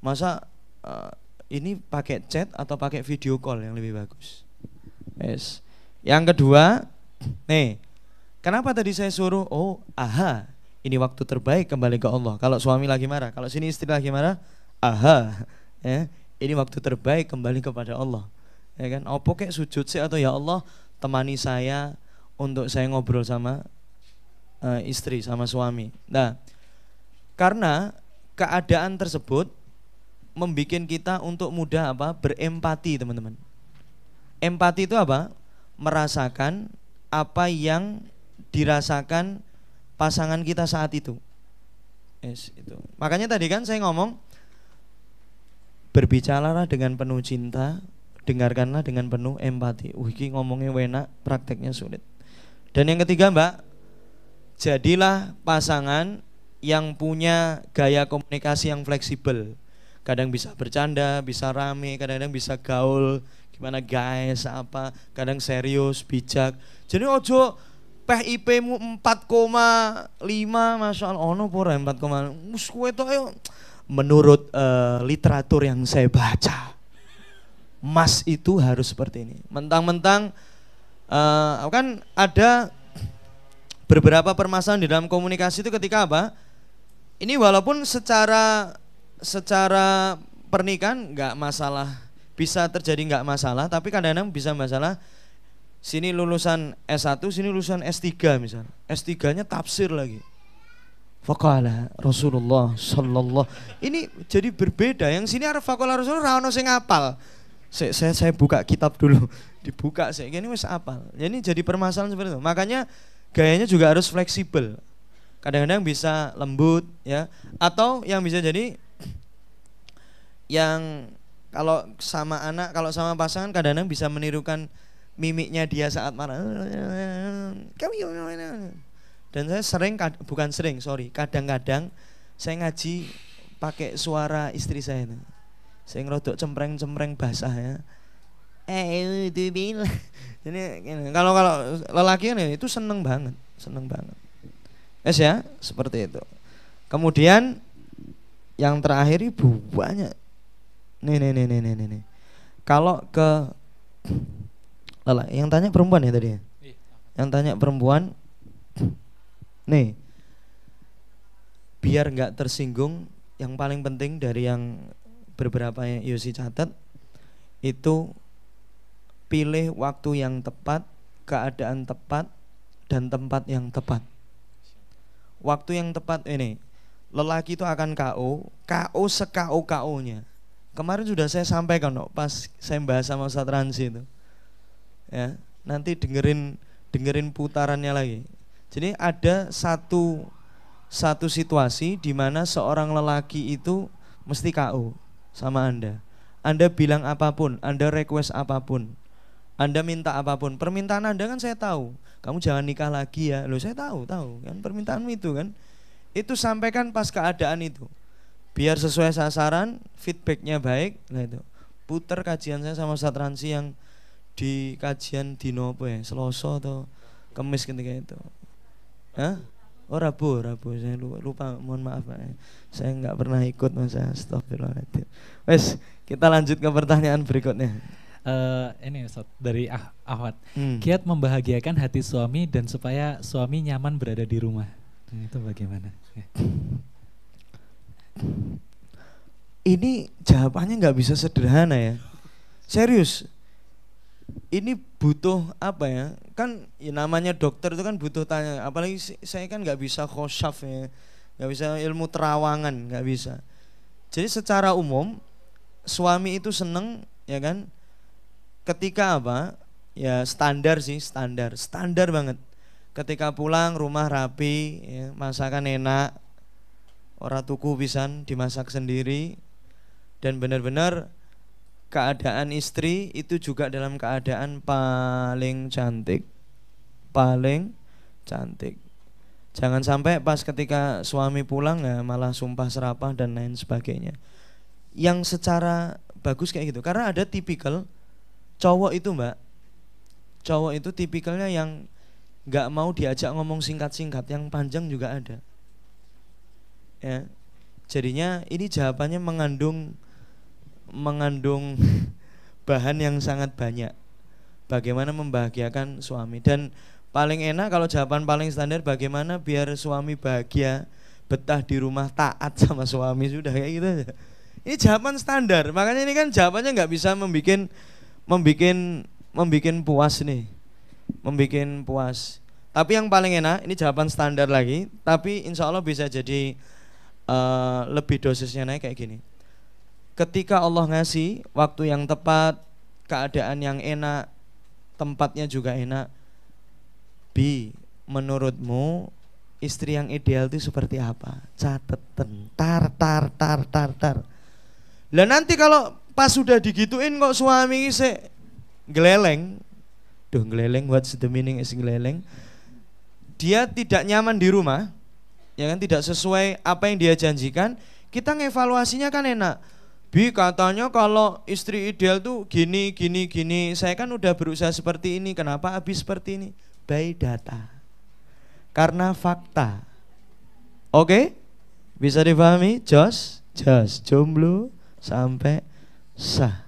masa ini pakai chat atau pakai video call yang lebih bagus. Yes. Yang kedua, nih, kenapa tadi saya suruh? Oh, aha, ini waktu terbaik kembali ke Allah. Kalau suami lagi marah, kalau sini istri lagi marah, aha, ya, ini waktu terbaik kembali kepada Allah. Ya kan? Opo kayak sujud sih atau ya Allah temani saya untuk saya ngobrol sama istri sama suami. Nah, karena keadaan tersebut membikin kita untuk mudah apa? Berempati, teman-teman. Empati itu apa? Merasakan apa yang dirasakan pasangan kita saat itu. Yes, itu. Makanya tadi kan saya ngomong berbicaralah dengan penuh cinta, dengarkanlah dengan penuh empati. Iki ngomongnya enak, prakteknya sulit. Dan yang ketiga, Mbak, jadilah pasangan yang punya gaya komunikasi yang fleksibel. Kadang bisa bercanda, bisa rame, kadang-kadang bisa gaul, gimana guys, apa, kadang serius, bijak. Jadi ojo PIP-mu 4,5, Masya Allah, ono pura 4,5. Mus kowe tok ayo. Menurut literatur yang saya baca, Mas itu harus seperti ini. Mentang-mentang kan ada beberapa permasalahan di dalam komunikasi itu ketika apa? Ini walaupun secara pernikahan nggak masalah, bisa terjadi nggak masalah, tapi kadang-kadang bisa masalah. Sini lulusan S1, sini lulusan S3 misalnya. S3-nya tafsir lagi. Faqala Rasulullah sallallahu. Ini jadi berbeda. Yang sini arep faqala Rasulullah ra ono sing apal. Saya buka kitab dulu. Dibuka saya gini wis apal. Jadi permasalahan seperti itu. Makanya gayanya juga harus fleksibel. Kadang-kadang bisa lembut ya, atau yang bisa jadi yang Kalau sama anak, kalau sama pasangan kadang-kadang bisa menirukan mimiknya dia saat marah. Dan saya sering, bukan sering, sorry, kadang-kadang saya ngaji pakai suara istri saya itu. Saya ngerodok cempreng-cempreng basah ya. Itu bilang. Jadi kalau lelaki kan itu seneng banget. Yes ya, seperti itu. Kemudian yang terakhir ibu banyak. Nih. Kalau ke yang tanya perempuan ya tadi ya? Yang tanya perempuan. Nih. Biar enggak tersinggung, yang paling penting dari yang beberapa yang Yosi catat itu pilih waktu yang tepat, keadaan tepat, dan tempat yang tepat. Waktu yang tepat ini, lelaki itu akan KO se-KO-KO-nya. Kemarin sudah saya sampaikan pas saya bahas sama Ustaz Ranzi itu. Ya, nanti dengerin putarannya lagi. Jadi ada satu situasi di mana seorang lelaki itu mesti KO sama Anda. Anda bilang apapun, Anda request apapun, Anda minta apapun. Permintaan Anda kan saya tahu. Kamu jangan nikah lagi ya. Loh saya tahu kan permintaanmu itu kan. Itu sampaikan pas keadaan itu. Biar sesuai sasaran, feedbacknya baik. Nah itu puter kajian saya sama Ustaz Ranzi yang di kajian dino apa ya, Selasa atau Kamis ketika itu. Hah? Oh Rabu saya lupa, mohon maaf Pak. Saya nggak pernah ikut masa. Astagfirullahaladzim. Wes, kita lanjut ke pertanyaan berikutnya. Ini Ustaz dari Ahwat. Kiat membahagiakan hati suami dan supaya suami nyaman berada di rumah. Itu bagaimana? Ini jawabannya nggak bisa sederhana ya. Serius. Ini butuh apa ya? Kan ya namanya dokter itu kan butuh tanya. Apalagi saya kan nggak bisa khosyaf ya, nggak bisa ilmu terawangan, nggak bisa. Jadi secara umum suami itu seneng ya kan? Ketika apa? Ya standar banget. Ketika pulang rumah rapi, ya, masakan enak. Ora tuku pisan, dimasak sendiri. Dan benar-benar keadaan istri itu juga dalam keadaan paling cantik. Jangan sampai pas ketika suami pulang ya malah sumpah serapah dan lain sebagainya. Yang secara bagus kayak gitu. Karena ada tipikal cowok itu Mbak. Cowok itu tipikalnya yang gak mau diajak ngomong singkat-singkat, yang panjang juga ada. Ya, jadinya ini jawabannya mengandung bahan yang sangat banyak. Bagaimana membahagiakan suami. Dan paling enak kalau jawaban paling standar bagaimana biar suami bahagia, betah di rumah, taat sama suami, sudah kayak gitu aja. Ini jawaban standar. Makanya ini kan jawabannya nggak bisa membikin puas nih. Membikin puas. Tapi yang paling enak ini jawaban standar lagi, tapi insya Allah bisa jadi lebih dosisnya naik kayak gini. Ketika Allah ngasih waktu yang tepat, keadaan yang enak, tempatnya juga enak. Menurutmu istri yang ideal itu seperti apa? Catetan, tar. Lah nanti kalau pas sudah digituin kok suami geleleng. Geleleng, what's the meaning is geleleng? Dia tidak nyaman di rumah, ya kan, tidak sesuai apa yang dia janjikan. Kita ngevaluasinya kan enak. Katanya kalau istri ideal tuh gini. Saya kan udah berusaha seperti ini, kenapa habis seperti ini? By data. Karena fakta. Oke? Bisa dipahami? Jos, jomblo sampai sah.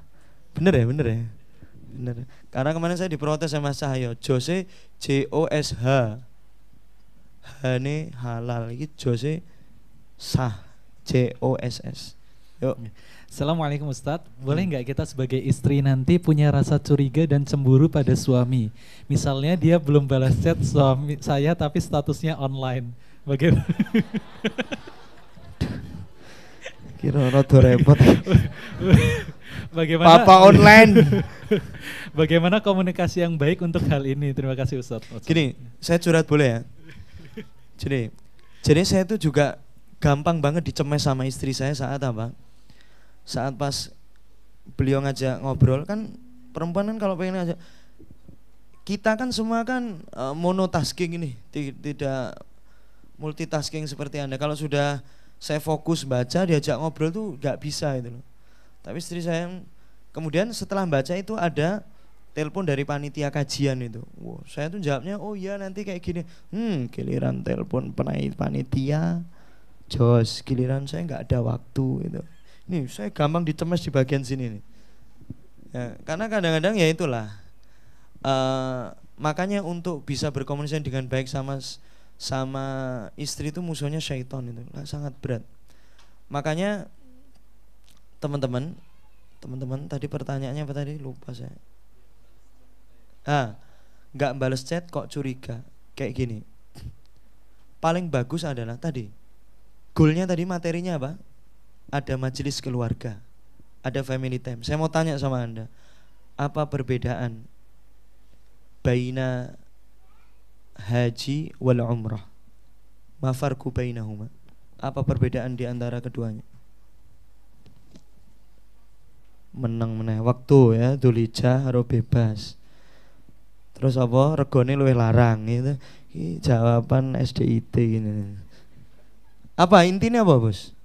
Bener ya? Bener. Karena kemarin saya diprotes sama Cahyo. Jose JOSH. H ini halal, ini Jose sah, JOSS. Yuk. Assalamualaikum Ustadz, boleh nggak kita sebagai istri nanti punya rasa curiga dan cemburu pada suami? Misalnya dia belum balas chat suami saya tapi statusnya online. Bagaimana? Kira rada repot. Bagaimana? Papa online. Bagaimana komunikasi yang baik untuk hal ini? Terima kasih Ustadz. Gini, saya curhat boleh ya? Jadi saya tuh juga gampang banget dicemes sama istri saya saat apa? Saat pas beliau ngajak ngobrol kan, perempuan kan kalau pengen ngajak, kita kan semua kan monotasking ini, tidak multitasking seperti Anda. Kalau sudah saya fokus baca, diajak ngobrol tuh nggak bisa itu loh. Tapi istri saya kemudian setelah baca itu ada telepon dari panitia kajian itu. Wow, saya tuh jawabnya, oh iya nanti kayak gini. Giliran telepon panitia, jos, giliran saya nggak ada waktu itu. Nih saya gampang dicemes di bagian sini nih. Ya, karena kadang-kadang ya itulah. Makanya untuk bisa berkomunikasi dengan baik sama istri itu musuhnya syaitan itu sangat berat. Makanya teman-teman tadi pertanyaannya apa tadi, lupa saya. Nggak bales chat kok curiga kayak gini. Paling bagus adalah tadi goalnya tadi, materinya apa? Ada majelis keluarga, ada family time. Saya mau tanya sama Anda, apa perbedaan baina haji wal umrah? Ma farqu bainahuma? Apa perbedaan di antara keduanya? Menang meneh waktu ya, Dzulhijjah karo bebas. Terus apa? Regone luwih larang gitu. Ini jawaban SDIT gini. Apa intinya apa, Bos?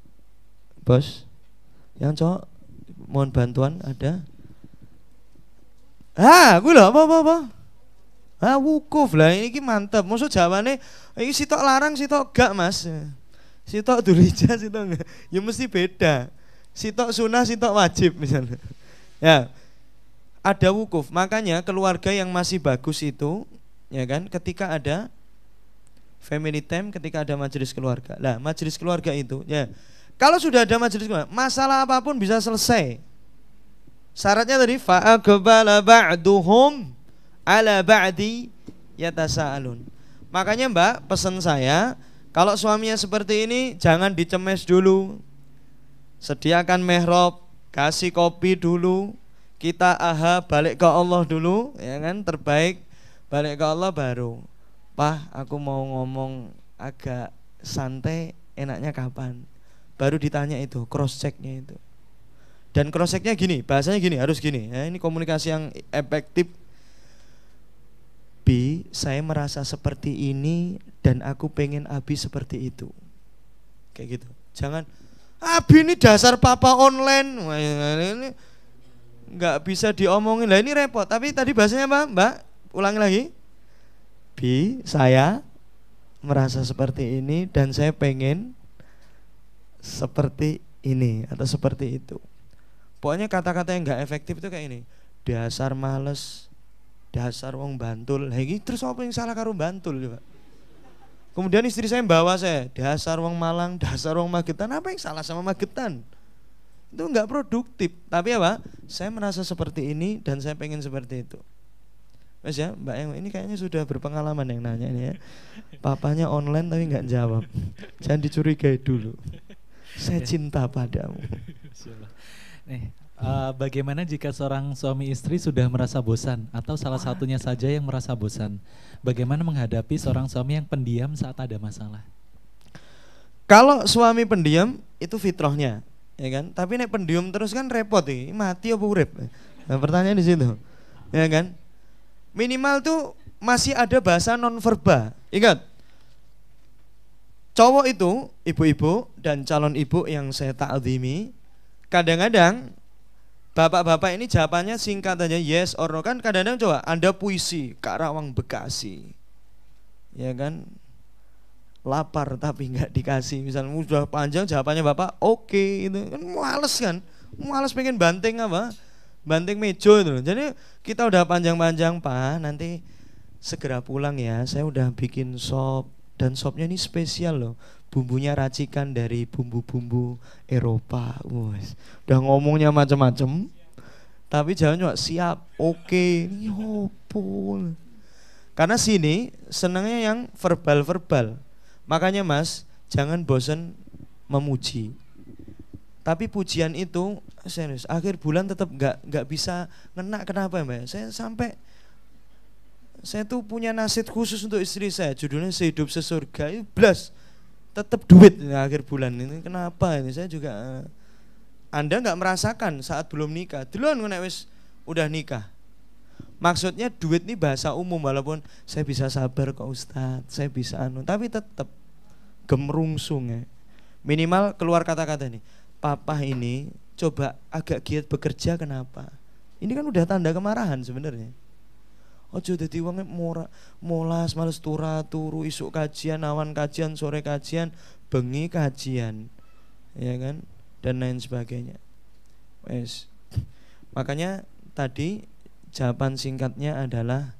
Bos? Yang cowok mohon bantuan ada? Gue lho apa? Wukuf lah, ini mantep. Maksud jawabannya ini sitok larang, sitok gak mas. Sitok Dzulhijjah, sitok enggak. Ya mesti beda. Sitok sunnah, sitok wajib misalnya. Ya, ada wukuf. Makanya keluarga yang masih bagus itu, ya kan, ketika ada family time, ketika ada majelis keluarga. Lah majelis keluarga itu, ya, kalau sudah ada majelis keluarga, masalah apapun bisa selesai. Syaratnya tadi fa'aqbala ba'duhum ala ba'di yatasaalun. Makanya Mbak, pesan saya, kalau suaminya seperti ini jangan dicemes dulu. Sediakan mihrab, kasih kopi dulu, kita balik ke Allah dulu, ya kan, terbaik balik ke Allah baru. Pak, aku mau ngomong agak santai, enaknya kapan? Baru ditanya itu, cross checknya itu. Dan cross checknya gini, bahasanya gini, harus gini. Ya, ini komunikasi yang efektif. Saya merasa seperti ini dan aku pengen Abi seperti itu. Kayak gitu. Jangan Abi ini dasar papa online. Wah, ini nggak bisa diomongin. Lah ini repot. Tapi tadi bahasanya apa, Mbak? Ulangi lagi. Saya merasa seperti ini dan saya pengen seperti ini atau seperti itu. Pokoknya kata-kata yang nggak efektif itu kayak ini. Dasar males, dasar wong Bantul. Lagi terus apa yang salah karo Bantul coba? Kemudian istri saya bawa saya, dasar wong Malang, dasar wong Magetan. Apa yang salah sama Magetan? Itu enggak produktif. Tapi apa? Saya merasa seperti ini dan saya pengen seperti itu. Mas ya, Mbak yang ini kayaknya sudah berpengalaman yang nanya ini ya. Papanya online tapi enggak jawab. Jangan dicurigai dulu. Saya cinta padamu. Nih, bagaimana jika seorang suami istri sudah merasa bosan atau salah satunya saja yang merasa bosan? Bagaimana menghadapi seorang suami yang pendiam saat ada masalah? Kalau suami pendiam itu fitrahnya, ya kan? Tapi nek pendiam terus kan repot nih, mati apa urip? Nah, pertanyaan di situ, ya kan? Minimal tuh masih ada bahasa nonverbal. Ingat, cowok itu, ibu-ibu dan calon ibu yang saya ta'zimi, kadang-kadang bapak-bapak ini jawabannya singkat aja, yes or no. Kan kadang-kadang coba Anda puisi Karawang Bekasi, ya kan, lapar tapi nggak dikasih, misalnya sudah panjang jawabannya bapak oke, itu kan males pengen banting apa, banting mejo itu loh. Jadi kita udah panjang-panjang, Pak nanti segera pulang ya, saya udah bikin sop dan sopnya ini spesial loh, bumbunya racikan dari bumbu-bumbu Eropa. Udah ngomongnya macam-macam, tapi jangan cuma siap, oke, nyopol. Karena sini senangnya yang verbal. Makanya Mas, jangan bosan memuji. Tapi pujian itu serius, akhir bulan tetap nggak bisa ngena. Kenapa Mbak? Saya tuh punya nasihat khusus untuk istri saya, judulnya Sehidup Sesurga. Itu blas tetap duit akhir bulan ini. Kenapa ini? Saya juga Anda nggak merasakan saat belum nikah. Duluan nek wis udah nikah. Maksudnya duit ini bahasa umum, walaupun saya bisa sabar kok Ustadz, saya bisa tapi tetap gemrungsung ya. Minimal keluar kata-kata nih, papa ini coba agak giat bekerja kenapa? Ini kan udah tanda kemarahan sebenarnya. Ojo dadi wong molas males turu isuk kajian, awan kajian, sore kajian, bengi kajian. Ya kan? Dan lain sebagainya. Wes. Makanya tadi jawaban singkatnya adalah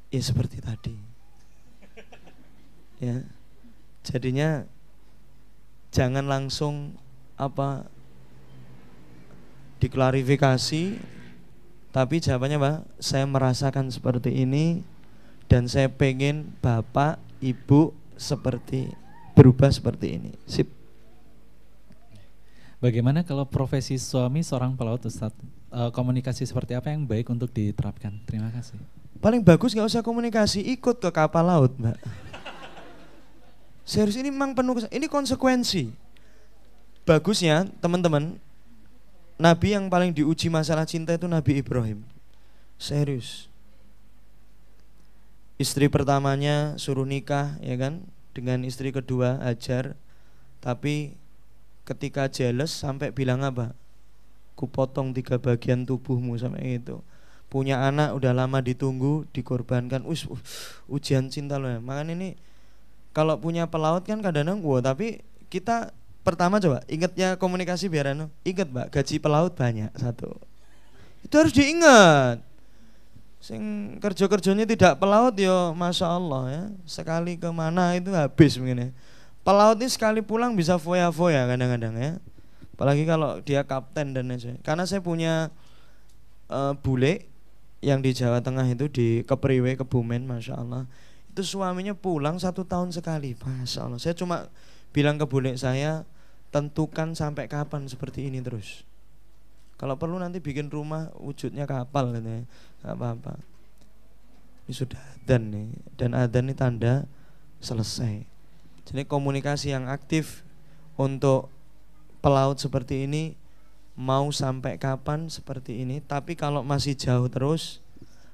ya seperti tadi. Ya. Jadinya jangan langsung diklarifikasi, tapi jawabannya Pak, saya merasakan seperti ini dan saya pengen bapak ibu berubah seperti ini. Sip. Bagaimana kalau profesi suami seorang pelaut Ustaz? Komunikasi seperti apa yang baik untuk diterapkan? Terima kasih. Paling bagus nggak usah komunikasi, ikut ke kapal laut Mbak. Serius, ini memang penuh, ini konsekuensi. Bagusnya teman-teman, Nabi yang paling diuji masalah cinta itu Nabi Ibrahim. Serius. Istri pertamanya suruh nikah ya kan, dengan istri kedua Hajar. Tapi ketika jealous sampai bilang apa? Kupotong 3 bagian tubuhmu, sampai itu. Punya anak udah lama ditunggu, dikorbankan. Ujian cinta loh ya. Makanya ini kalau punya pelaut kan kadang-kadang tapi kita pertama coba ingat ya komunikasi biar ingat Mbak, gaji pelaut banyak satu. Itu harus diingat. Sing kerja-kerjanya tidak pelaut ya Masya Allah ya, sekali kemana itu habis begini. Pelaut ini sekali pulang bisa foya-foya kadang-kadang ya. Apalagi kalau dia kapten dan lain-lain. Karena saya punya bule yang di Jawa Tengah itu di Kepriwe, Kebumen, Masya Allah. Itu suaminya pulang 1 tahun sekali, Masya Allah. Saya cuma bilang ke bule saya, tentukan sampai kapan seperti ini terus. Kalau perlu nanti bikin rumah wujudnya kapal gitu ya, gak apa-apa. Ini sudah adzan nih, dan adzan ini tanda selesai. Jadi komunikasi yang aktif untuk pelaut seperti ini, mau sampai kapan seperti ini. Tapi kalau masih jauh terus,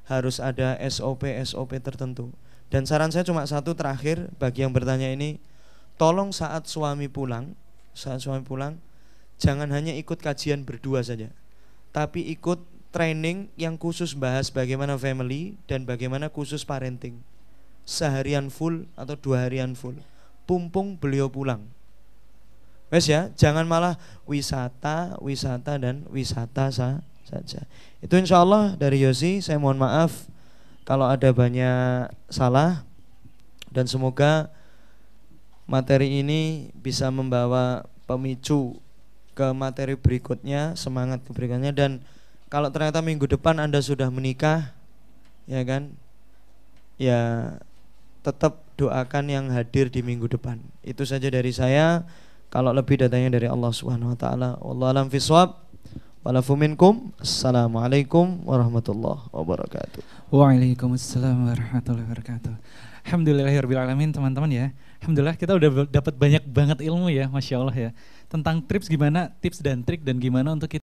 harus ada SOP tertentu. Dan saran saya cuma satu terakhir bagi yang bertanya ini, tolong saat suami pulang, jangan hanya ikut kajian berdua saja, tapi ikut training yang khusus bahas bagaimana family dan bagaimana khusus parenting. Seharian full atau 2 harian full. Pumpung beliau pulang. Wes ya, jangan malah wisata dan wisata saja. Itu insya Allah dari Yosi. Saya mohon maaf kalau ada banyak salah, dan semoga materi ini bisa membawa pemicu ke materi berikutnya, semangat ke berikutnya. Dan kalau ternyata minggu depan Anda sudah menikah, ya kan, ya tetap doakan yang hadir di minggu depan. Itu saja dari saya. Kalau lebih datanya dari Allah Subhanahu wa taala. Wallahu a'lam bishawab. Walafu minkum. Assalamualaikum warahmatullahi wabarakatuh. Waalaikumsalam warahmatullahi wabarakatuh. Alhamdulillahirabbil alamin teman-teman ya. Alhamdulillah kita udah dapat banyak banget ilmu ya, Masya Allah ya. Tentang tips dan trik dan gimana untuk kita